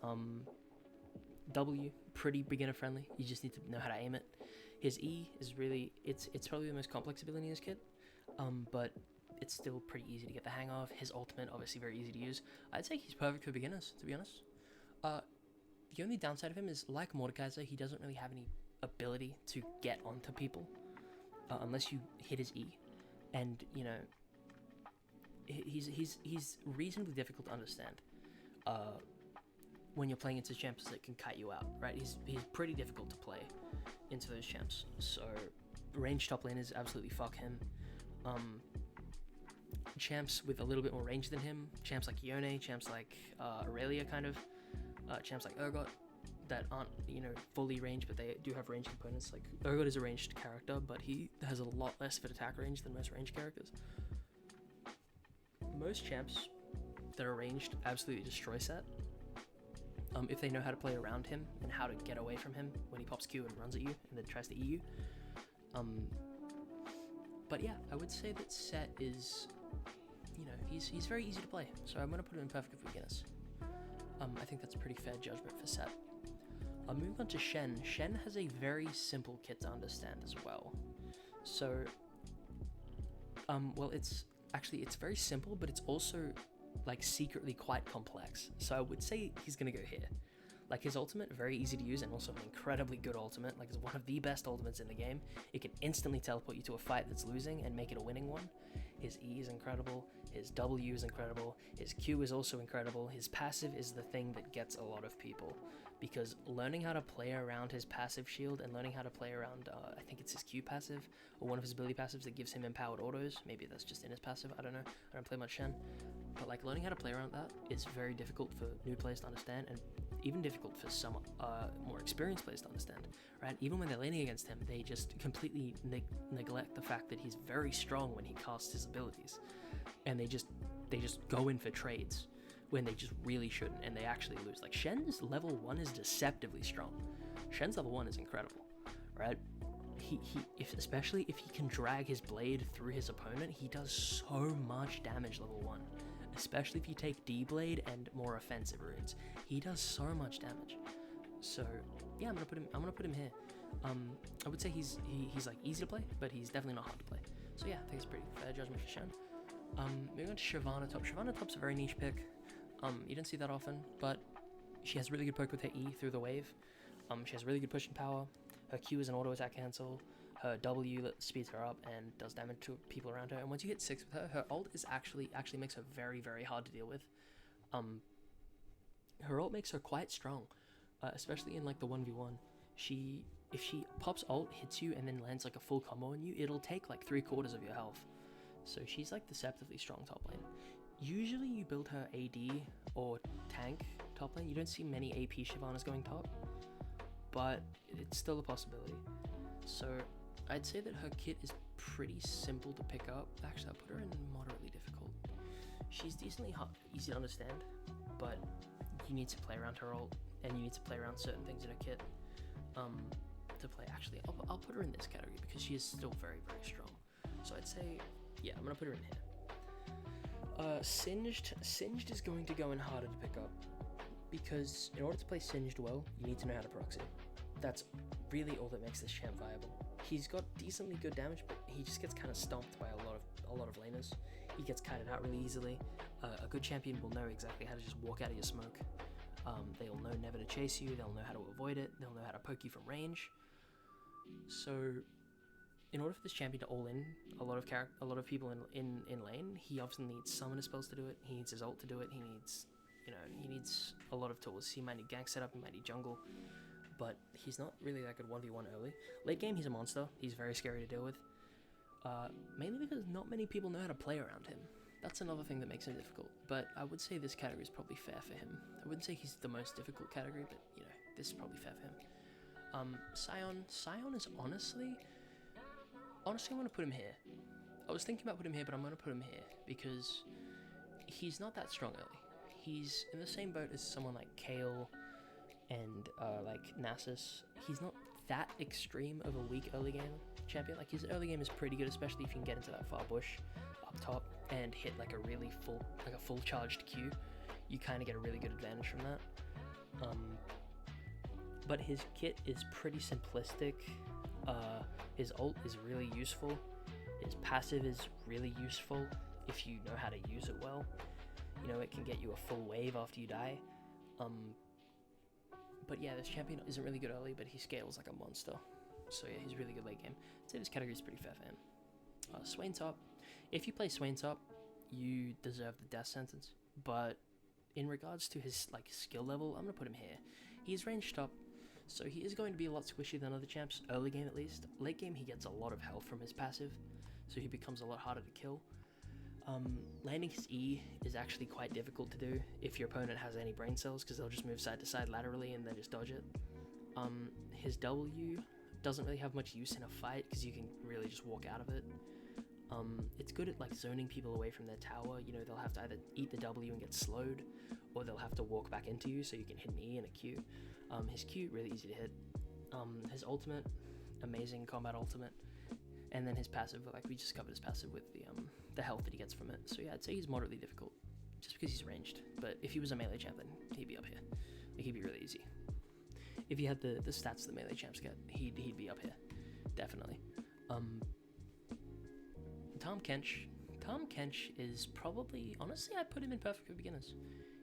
W, pretty beginner friendly. You just need to know how to aim it. His E is really, it's probably the most complex ability in his kit, but it's still pretty easy to get the hang of. His ultimate, obviously very easy to use. I'd say he's perfect for beginners, to be honest. The only downside of him is, like Mordekaiser, he doesn't really have any ability to get onto people, unless you hit his E. And he's reasonably difficult to understand when you're playing into champs that can kite you out, right? He's pretty difficult to play into those champs. So range top laners absolutely fuck him. Champs with a little bit more range than him, champs like Yone, champs like Aurelia, kind of champs like Urgot that aren't fully ranged, but they do have range components. Like Urgot is a ranged character, but he has a lot less of an attack range than most ranged characters. Most champs that are ranged absolutely destroy Set if they know how to play around him and how to get away from him when he pops Q and runs at you and then tries to E you. But yeah, I would say that Set is, he's very easy to play, so I'm gonna put him in perfect for beginners. I think that's a pretty fair judgment for Set. Moving on to Shen. Shen has a very simple kit to understand as well. So, well, it's very simple, but it's also like secretly quite complex. So I would say he's gonna go here. Like his ultimate, very easy to use and also an incredibly good ultimate. Like it's one of the best ultimates in the game. It can instantly teleport you to a fight that's losing and make it a winning one. His E is incredible. His W is incredible. His Q is also incredible. His passive is the thing that gets a lot of people, because learning how to play around his passive shield and learning how to play around, I think it's his Q passive, or one of his ability passives that gives him empowered autos. Maybe that's just in his passive, I don't know. I don't play much Shen. But like learning how to play around that is very difficult for new players to understand, and even difficult for some more experienced players to understand, right? Even when they're laning against him, they just completely neglect the fact that he's very strong when he casts his abilities, and they just go in for trades when they just really shouldn't, and they actually lose. Like Shen's level 1 is deceptively strong. Shen's level 1 is incredible, right? Especially if he can drag his blade through his opponent, he does so much damage level 1. especially if you take D-Blade and more offensive runes. He does so much damage. So yeah, I'm gonna put him here. I would say he's like easy to play, but he's definitely not hard to play. So yeah, I think it's pretty fair judgment for Shen. Moving on to Shyvana Top. Shyvana Top's a very niche pick. You don't see that often, but she has really good poke with her E through the wave. She has really good pushing power. Her Q is an auto attack cancel. Her W speeds her up and does damage to people around her. And once you hit 6 with her, her ult is actually makes her very, very hard to deal with. Her ult makes her quite strong, especially in like the 1v1. If she pops ult, hits you, and then lands like a full combo on you, it'll take like 3/4 of your health. So she's like deceptively strong top lane. Usually you build her AD or tank top lane. You don't see many AP Shyvanas going top, but it's still a possibility. So I'd say that her kit is pretty simple to pick up. Actually, I'll put her in moderately difficult. She's decently easy to understand, but you need to play around her ult, and you need to play around certain things in her kit to play. Actually, I'll put her in this category because she is still very, very strong. So I'd say, yeah, I'm gonna put her in here. Singed is going to go in harder to pick up because in order to play Singed well, you need to know how to proxy. That's really all that makes this champ viable. He's got decently good damage, but he just gets kind of stomped by a lot of laners. He gets kited out really easily. A good champion will know exactly how to just walk out of your smoke. They'll know never to chase you. They'll know how to avoid it. They'll know how to poke you from range. So, in order for this champion to all in a lot of people in lane, he often needs summoner spells to do it. He needs his ult to do it. He needs a lot of tools. He might need gank setup. He might need jungle. But he's not really that good 1v1 early. Late game, he's a monster. He's very scary to deal with. Mainly because not many people know how to play around him. That's another thing that makes him difficult. But I would say this category is probably fair for him. I wouldn't say he's the most difficult category, but this is probably fair for him. Sion is honestly, I'm going to put him here. I was thinking about putting him here, but I'm going to put him here because he's not that strong early. He's in the same boat as someone like Kayle and like Nasus. He's not that extreme of a weak early game champion. Like his early game is pretty good, especially if you can get into that far bush up top and hit like a really full charged Q. You kind of get a really good advantage from that. But his kit is pretty simplistic. His ult is really useful. His passive is really useful if you know how to use it well. It can get you a full wave after you die. But yeah, this champion isn't really good early, but he scales like a monster. So yeah, he's really good late game. I'd say this category is pretty fair for him. Swain top. If you play Swain top, you deserve the death sentence. But in regards to his skill level, I'm gonna put him here. He's ranged top, so he is going to be a lot squishy than other champs, early game at least. Late game, he gets a lot of health from his passive, so he becomes a lot harder to kill. Landing his E is actually quite difficult to do if your opponent has any brain cells, because they'll just move side to side laterally and then just dodge it. His W doesn't really have much use in a fight because you can really just walk out of it. It's good at zoning people away from their tower. They'll have to either eat the W and get slowed, or they'll have to walk back into you so you can hit an E and a Q. His Q, really easy to hit. His ultimate, amazing combat ultimate. And then his passive, we just covered his passive with the health that he gets from it. So yeah, I'd say he's moderately difficult, just because he's ranged. But if he was a melee champ, then he'd be up here. He'd be really easy. If he had the stats that melee champs get, he'd be up here, definitely. Tahm Kench is probably, honestly, I'd put him in perfect for beginners.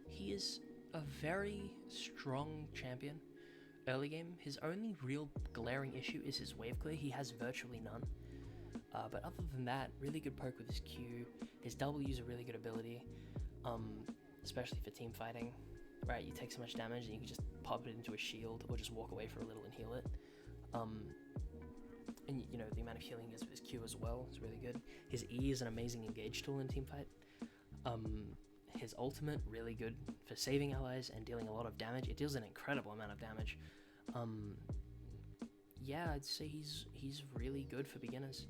He is a very strong champion. Early game, his only real glaring issue is his wave clear. He has virtually none. But other than that, really good poke with his Q. His W is a really good ability, especially for team fighting. Right, you take so much damage and you can just pop it into a shield or just walk away for a little and heal it. And the amount of healing is with his Q as well is really good. His E is an amazing engage tool in team fight. His ultimate, really good for saving allies and dealing a lot of damage. It deals an incredible amount of damage. Yeah, I'd say he's really good for beginners.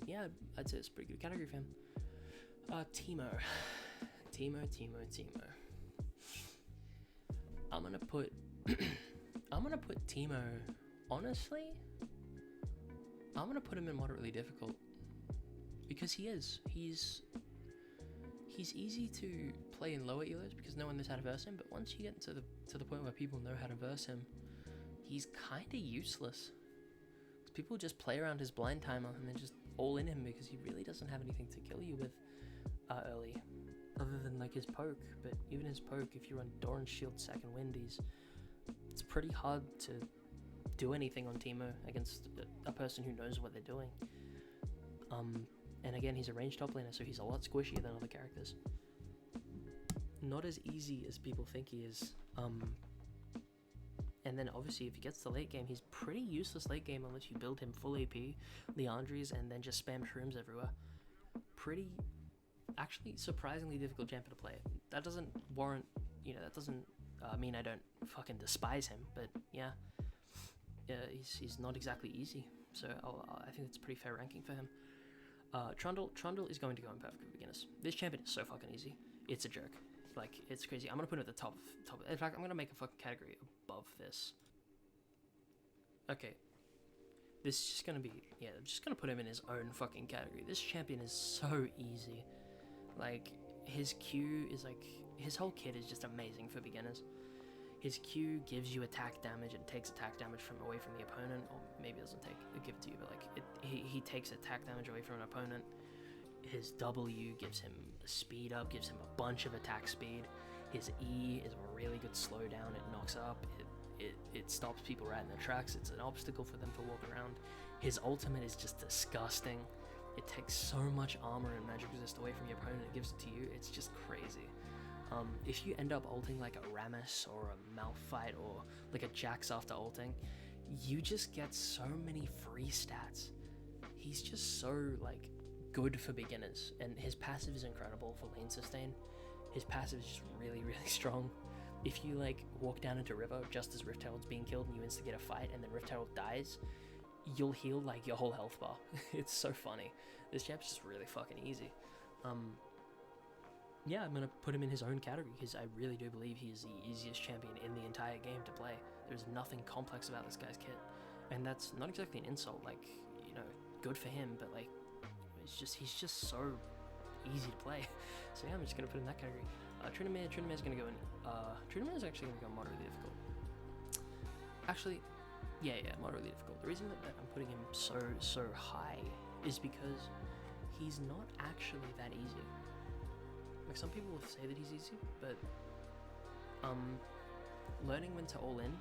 Yeah, I'd say it's a pretty good category for him. Teemo. I'm gonna put Teemo. Honestly, I'm gonna put him in moderately difficult because he is. He's he's easy to play in lower elos because no one knows how to verse him, but once you get to the point where people know how to verse him, he's kind of useless. Because people just play around his blind timer and then just all in him because he really doesn't have anything to kill you with early, other than like his poke. But even his poke, if you run Doran's Shield second wind, it's pretty hard to do anything on Teemo against a person who knows what they're doing. And again, he's a ranged top laner, so he's a lot squishier than other characters. Not as easy as people think he is. And then obviously if he gets to late game, he's pretty useless late game unless you build him full AP, Liandry's, and then just spam shrooms everywhere. Pretty, actually surprisingly difficult champion to play. That doesn't warrant, that doesn't mean I don't fucking despise him, but yeah, he's not exactly easy. So I think it's pretty fair ranking for him. Trundle is going to go in Perfect for Beginners. This champion is so fucking easy. It's a joke. Like, it's crazy. I'm gonna put him at the top. In fact, I'm gonna make a fucking category above this. Okay. This is just gonna be, I'm just gonna put him in his own fucking category. This champion is so easy. Like, his Q is like, his whole kit is just amazing for beginners. His Q gives you attack damage and takes attack damage from away from the opponent, or maybe it doesn't give it to you, but like he takes attack damage away from an opponent. His W gives him a speed up, gives him a bunch of attack speed. His E is a really good slowdown. It knocks up. It stops people right in their tracks. It's an obstacle for them to walk around. His ultimate is just disgusting. It takes so much armor and magic resist away from your opponent. It gives it to you. It's just crazy. If you end up ulting like a Rammus or a Malphite or like a Jax after ulting, you just get so many free stats. He's just so like good for beginners, and his passive is incredible for lane sustain. His passive is just really, really strong. If you like walk down into river just as Rift Herald's being killed and you instigate a fight and then Rift Herald dies, you'll heal like your whole health bar. It's so funny. This champ's just really fucking easy. Yeah, I'm gonna put him in his own category because I really do believe he is the easiest champion in the entire game to play. There's nothing complex about this guy's kit, and that's not exactly an insult. Like, good for him, but like, he's just so easy to play. So yeah, I'm just gonna put him in that category. Trinamir's gonna go in. Trinamir's actually gonna go moderately difficult. Actually, yeah, moderately difficult. The reason that I'm putting him so high is because he's not actually that easy. Like, some people will say that he's easy, but learning when to all in,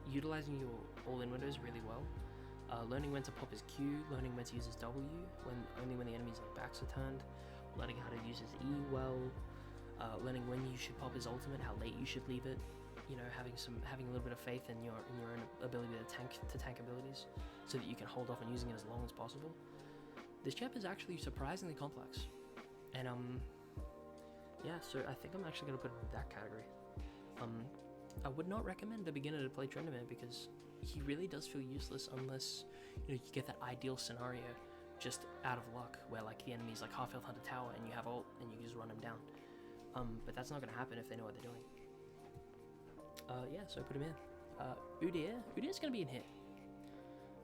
utilizing your all in windows really well, learning when to pop his Q, learning when to use his W, only when the enemy's like backs are turned, learning how to use his E well, learning when you should pop his ultimate, how late you should leave it, having a little bit of faith in your own ability to tank abilities, so that you can hold off on using it as long as possible. This champ is actually surprisingly complex. And yeah, so I think I'm actually gonna put him in that category. I would not recommend a beginner to play Tryndamere because he really does feel useless unless you get that ideal scenario just out of luck where like the enemy's like half health under tower and you have ult and you just run him down. But that's not gonna happen if they know what they're doing. Yeah, so I put him in. Udyr's gonna be in here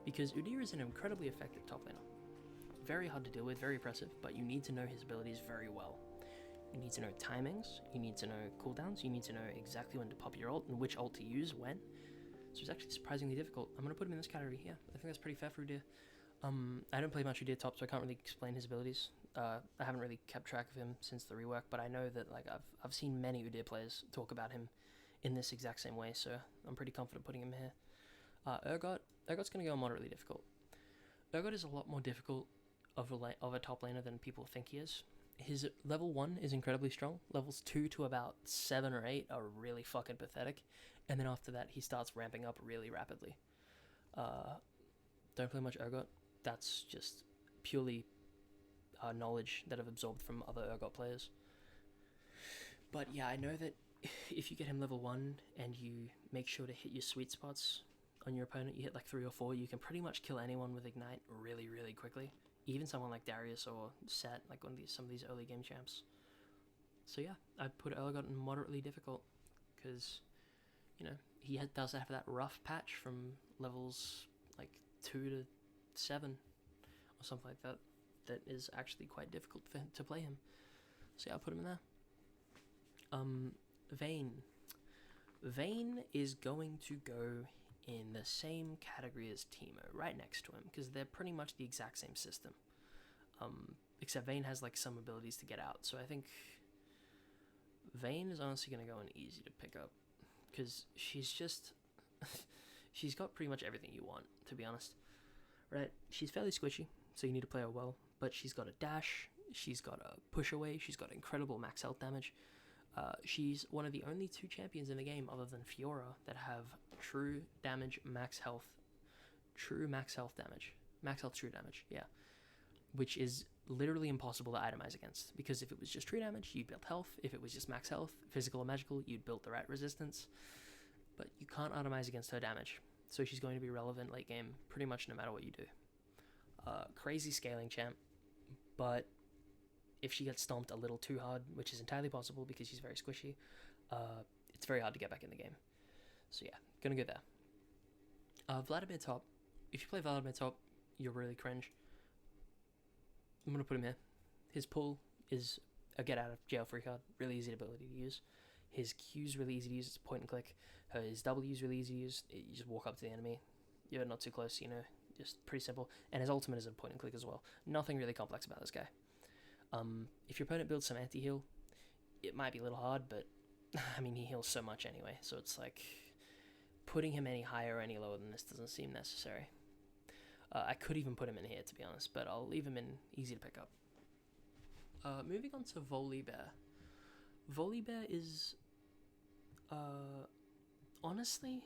because Udyr is an incredibly effective top laner. Very hard to deal with, very oppressive, but you need to know his abilities very well. You need to know timings, you need to know cooldowns, you need to know exactly when to pop your ult and which ult to use when. So it's actually surprisingly difficult. I'm going to put him in this category, yeah. I think that's pretty fair for Udyr. I don't play much Udyr top, so I can't really explain his abilities. I haven't really kept track of him since the rework, but I know that like I've seen many Udyr players talk about him in this exact same way, so I'm pretty confident putting him here. Urgot's going to go moderately difficult. Urgot is a lot more difficult of a top laner than people think he is. His level 1 is incredibly strong. Levels 2 to about 7 or 8 are really fucking pathetic. And then after that, he starts ramping up really rapidly. Don't play much Urgot. That's just purely knowledge that I've absorbed from other Urgot players. But yeah, I know that if you get him level 1 and you make sure to hit your sweet spots on your opponent, you hit like 3 or 4, you can pretty much kill anyone with Ignite really, really quickly. Even someone like Darius or Set, like some of these early game champs. So yeah, I put Urgot in moderately difficult because, he does have that rough patch from levels like 2 to 7 or something like that. that is actually quite difficult to play him. So yeah, I'll put him in there. Vayne. Vayne is going to go in the same category as Teemo, right next to him, because they're pretty much the exact same system. Except Vayne has like some abilities to get out, so I think Vayne is honestly going to go in easy to pick up, because she's just she's got pretty much everything you want, to be honest. Right? She's fairly squishy, so you need to play her well, but she's got a dash, she's got a push away, she's got incredible max health damage. She's one of the only 2 champions in the game, other than Fiora, that have true damage, max health damage, yeah, which is literally impossible to itemize against, because if it was just true damage, you'd build health. If it was just max health, physical or magical, you'd build the right resistance, but you can't itemize against her damage, so she's going to be relevant late game pretty much no matter what you do. Crazy scaling champ, but if she gets stomped a little too hard, which is entirely possible because she's very squishy, it's very hard to get back in the game. So yeah, gonna go there. Vladimir top. If you play Vladimir top, you're really cringe. I'm gonna put him here. His pull is a get out of jail free card, really easy ability to use. His Q's really easy to use, it's point and click. His W is really easy to use, you just walk up to the enemy. You're not too close, just pretty simple. And his ultimate is a point and click as well. Nothing really complex about this guy. If your opponent builds some anti-heal, it might be a little hard, but I mean, he heals so much anyway, so it's like putting him any higher or any lower than this doesn't seem necessary. I could even put him in here, to be honest, but I'll leave him in easy to pick up. Moving on to Volibear. Volibear is, honestly,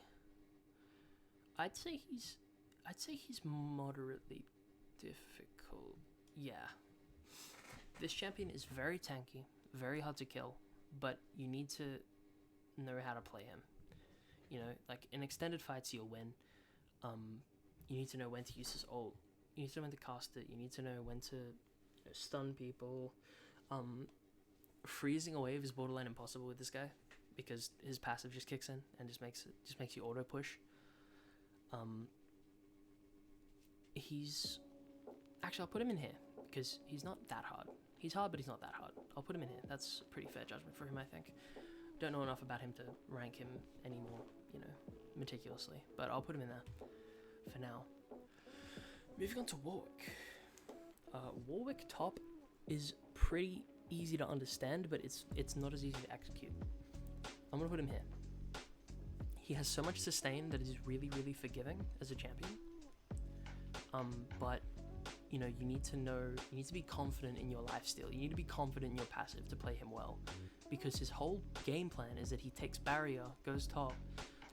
I'd say he's moderately difficult. Yeah. This champion is very tanky, very hard to kill, but you need to know how to play him. Like in extended fights you'll win. You need to know when to use his ult. You need to know when to cast it. You need to know when to stun people. Freezing a wave is borderline impossible with this guy because his passive just kicks in and just makes you auto push. I'll put him in here because he's not that hard. He's hard, but he's not that hard. I'll put him in here. That's a pretty fair judgment for him, I think. Don't know enough about him to rank him any more, meticulously. But I'll put him in there for now. Moving on to Warwick. Warwick top is pretty easy to understand, but it's not as easy to execute. I'm going to put him here. He has so much sustain that is really, really forgiving as a champion. But you need to be confident in your lifesteal. You need to be confident in your passive to play him well, because his whole game plan is that he takes barrier, goes top,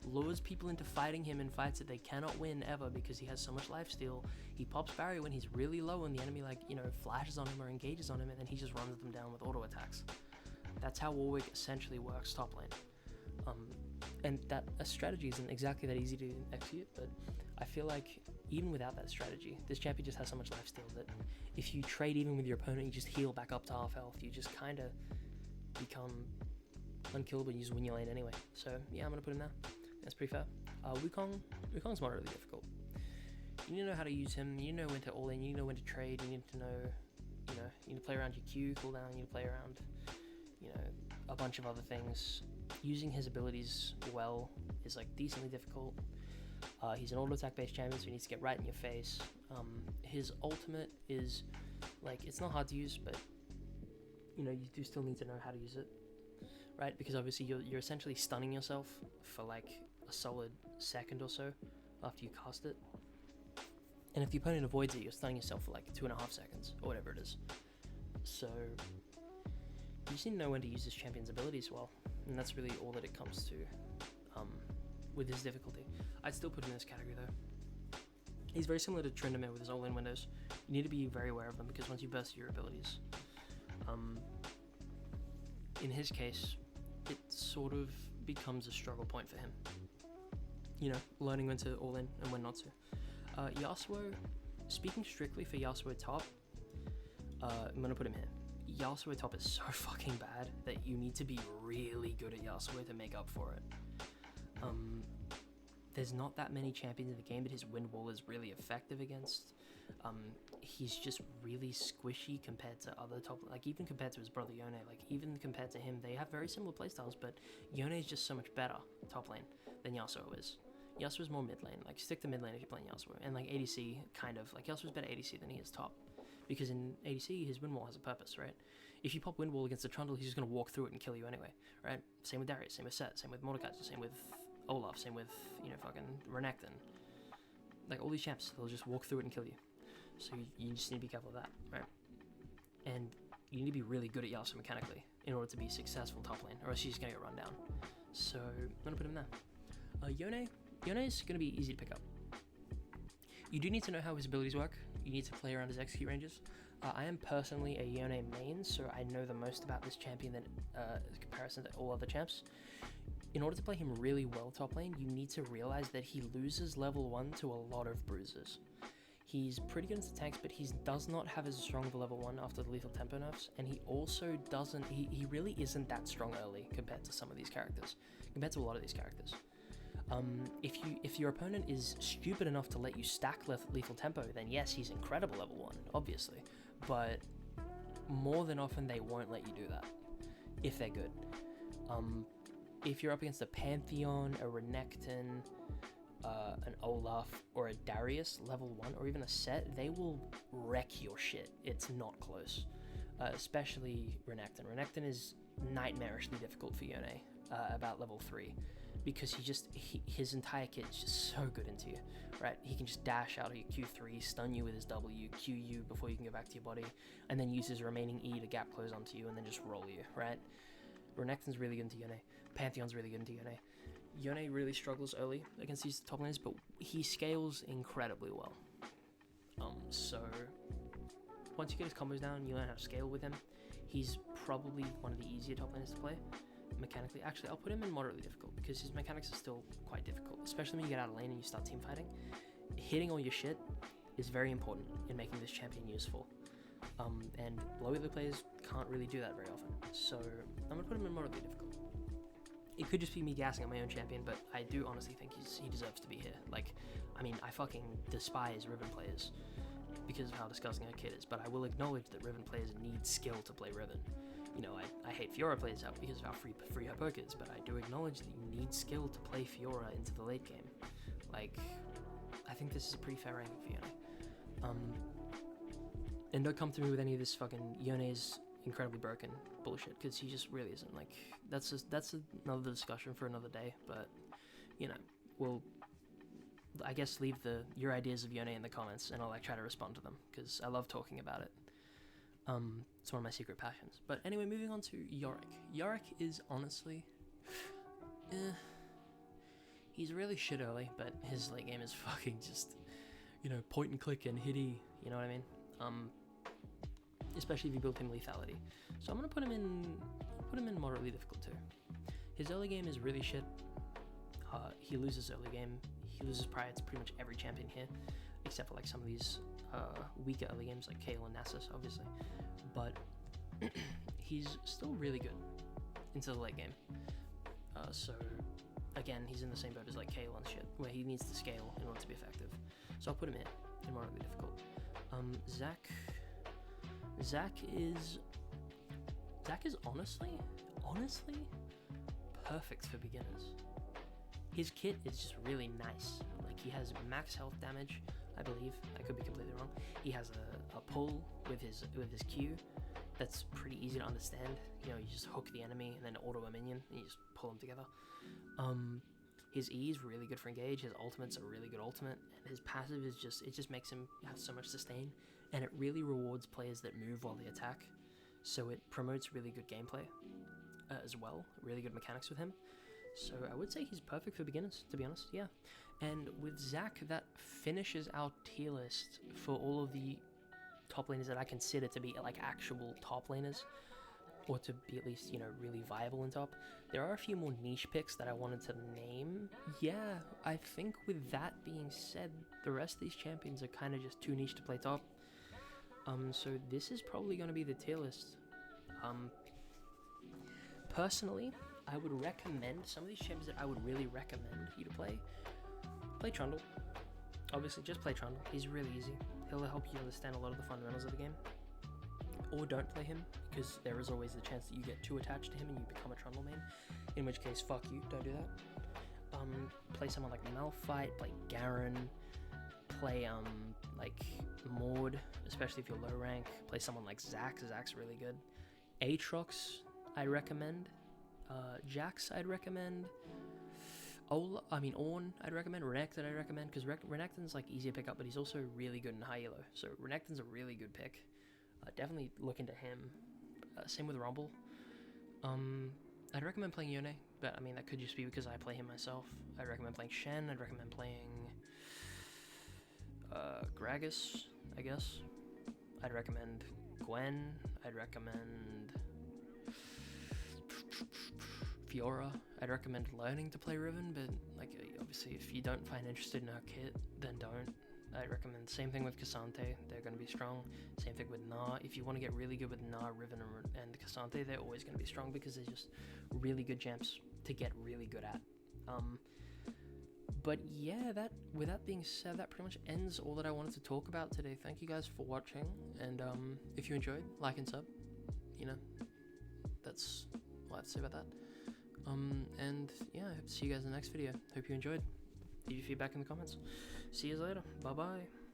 lures people into fighting him in fights that they cannot win ever because he has so much lifesteal. He pops barrier when he's really low and the enemy flashes on him or engages on him, and then he just runs them down with auto attacks. That's how Warwick essentially works top lane. And that a strategy isn't exactly that easy to execute, but I feel like even without that strategy, this champion just has so much lifesteal that if you trade even with your opponent, you just heal back up to half health. You just kind of become unkillable and you just win your lane anyway. So yeah, I'm going to put him there. That's pretty fair. Wukong's moderately difficult. You need to know how to use him. You need to know when to all in. You need to know when to trade. You need to know, you need to play around your Q cooldown. You need to play around, a bunch of other things. Using his abilities well is decently difficult. He's an auto attack based champion, so he needs to get right in your face. His ultimate is it's not hard to use, but you do still need to know how to use it, right? Because obviously you're essentially stunning yourself for a solid second or so after you cast it, and if the opponent avoids it, you're stunning yourself for 2.5 seconds or whatever it is. So you just need to know when to use this champion's abilities well, and that's really all that it comes to with his difficulty. I'd still put him in this category though. He's very similar to Tryndamere with his all-in windows. You need to be very aware of them because once you burst your abilities, in his case, it sort of becomes a struggle point for him. Learning when to all-in and when not to. Yasuo, speaking strictly for Yasuo top, I'm gonna put him here. Yasuo top is so fucking bad that you need to be really good at Yasuo to make up for it. there's not that many champions in the game that his wind wall is really effective against. He's just really squishy compared to other top, like even compared to his brother Yone, like even compared to him, they have very similar playstyles, but Yone is just so much better top lane than Yasuo is. Yasuo is more mid lane, like stick to mid lane if you're playing Yasuo, and like ADC kind of, like Yasuo's better ADC than he is top, because in ADC his wind wall has a purpose, right? If you pop wind wall against a Trundle, he's just gonna walk through it and kill you anyway, right? Same with Darius, same with Sett, same with Mordekaiser, same with Olaf, same with, you know, fucking Renekton. Like all these champs, they'll just walk through it and kill you. So you just need to be careful of that, right? And you need to be really good at Yasuo mechanically in order to be successful top lane, or else you're just gonna get run down. So I'm gonna put him there. Yone is gonna be easy to pick up. You do need to know how his abilities work. You need to play around his execute ranges. I am personally a Yone main, so I know the most about this champion than in comparison to all other champs. In order to play him really well top lane, you need to realize that he loses level 1 to a lot of bruises. He's pretty good into tanks, but he does not have as strong of a level 1 after the lethal tempo nerfs, and he also doesn't, he really isn't that strong early compared to some of these characters, compared to a lot of these characters. If your opponent is stupid enough to let you stack lethal tempo, then yes, he's incredible level 1, obviously, but more than often they won't let you do that, if they're good. If you're up against a Pantheon, a Renekton, an Olaf, or a Darius level 1, or even a Sett, they will wreck your shit. It's not close. Especially Renekton. Renekton is nightmarishly difficult for Yone about level 3, because his entire kit is just so good into you, right? He can just dash out of your Q3, stun you with his W, Q you before you can go back to your body, and then use his remaining E to gap close onto you and then just roll you, right? Renekton's really good into Yone. Pantheon's really good into Yone. Yone really struggles early against these top laners, but he scales incredibly well. So once you get his combos down, you learn how to scale with him. He's probably one of the easier top laners to play mechanically. Actually, I'll put him in moderately difficult because his mechanics are still quite difficult, especially when you get out of lane and you start team fighting. Hitting all your shit is very important in making this champion useful. And low elo players can't really do that very often. So I'm gonna put him in moderately difficult. It could just be me gassing at my own champion, but I do honestly think he deserves to be here. Like, I mean, I fucking despise Riven players because of how disgusting our kit is, but I will acknowledge that Riven players need skill to play Riven. You know, I hate Fiora players out because of how free her poke is, but I do acknowledge that you need skill to play Fiora into the late game. Like, I think this is a pretty fair ranking for Yone. And don't come to me with any of this fucking Yone is incredibly broken bullshit, because he just really isn't. Like, that's another discussion for another day, but, you know, we'll, I guess, leave your ideas of Yone in the comments, and I'll like try to respond to them, because I love talking about it. It's one of my secret passions. But anyway, moving on to Yorick. Yorick is honestly, he's really shit early, but his late game is fucking just, you know, point and click and hit E, you know what I mean? Especially if you build him lethality. So I'm gonna put him in moderately difficult too. His early game is really shit. He loses early game. He loses prior to pretty much every champion here, except for like some of these weaker early games like Kayle and Nasus, obviously. But he's still really good into the late game. So again, he's in the same boat as like Kayle and shit, where he needs to scale in order to be effective. So I'll put him in moderately difficult. Zac is honestly perfect for beginners. His kit is just really nice. Like, he has max health damage, I believe. I could be completely wrong. He has a pull with his Q that's pretty easy to understand. You know, you just hook the enemy and then auto a minion and you just pull them together. His E is really good for engage. His ultimate's a really good ultimate, and his passive is just makes him have so much sustain, and it really rewards players that move while they attack. So it promotes really good gameplay as well, really good mechanics with him. So I would say he's perfect for beginners, to be honest, yeah. And with Zac, that finishes our tier list for all of the top laners that I consider to be like actual top laners, or to be at least, you know, really viable in top. There are a few more niche picks that I wanted to name. Yeah, I think with that being said, the rest of these champions are kind of just too niche to play top. So this is probably going to be the tier list. Personally, I would recommend some of these champions that I would really recommend you to play play Trundle. Obviously, just play Trundle. He's really easy. He'll help you understand a lot of the fundamentals of the game. Or don't play him, because there is always the chance that you get too attached to him and you become a Trundle main. In which case, fuck you, don't do that. Play someone like Malphite, play Garen, play like Maud, especially if you're low rank. Play someone like Zac. Zac's really good. Aatrox, I'd recommend. Jax, I'd recommend. Ornn, I'd recommend. Renekton, I'd recommend, because Renekton's like easy to pick up, but he's also really good in high elo. So Renekton's a really good pick. Definitely look into him. Same with Rumble. I'd recommend playing Yone, but I mean that could just be because I play him myself. I'd recommend playing Shen. I'd recommend playing Gragas, I guess. I'd recommend Gwen. I'd recommend Fiora. I'd recommend learning to play Riven, but like obviously if you don't find interested in her kit, then don't. I'd recommend same thing with K'Sante. They're going to be strong. Same thing with Gnar. If you want to get really good with Gnar, Riven, and K'Sante, they're always going to be strong because they're just really good champs to get really good at. But yeah, with that being said, that pretty much ends all that I wanted to talk about today. Thank you guys for watching, and if you enjoyed, like and sub. You know, that's all I have to say about that. And yeah, I hope to see you guys in the next video. Hope you enjoyed. Leave your feedback in the comments. See you later. Bye bye.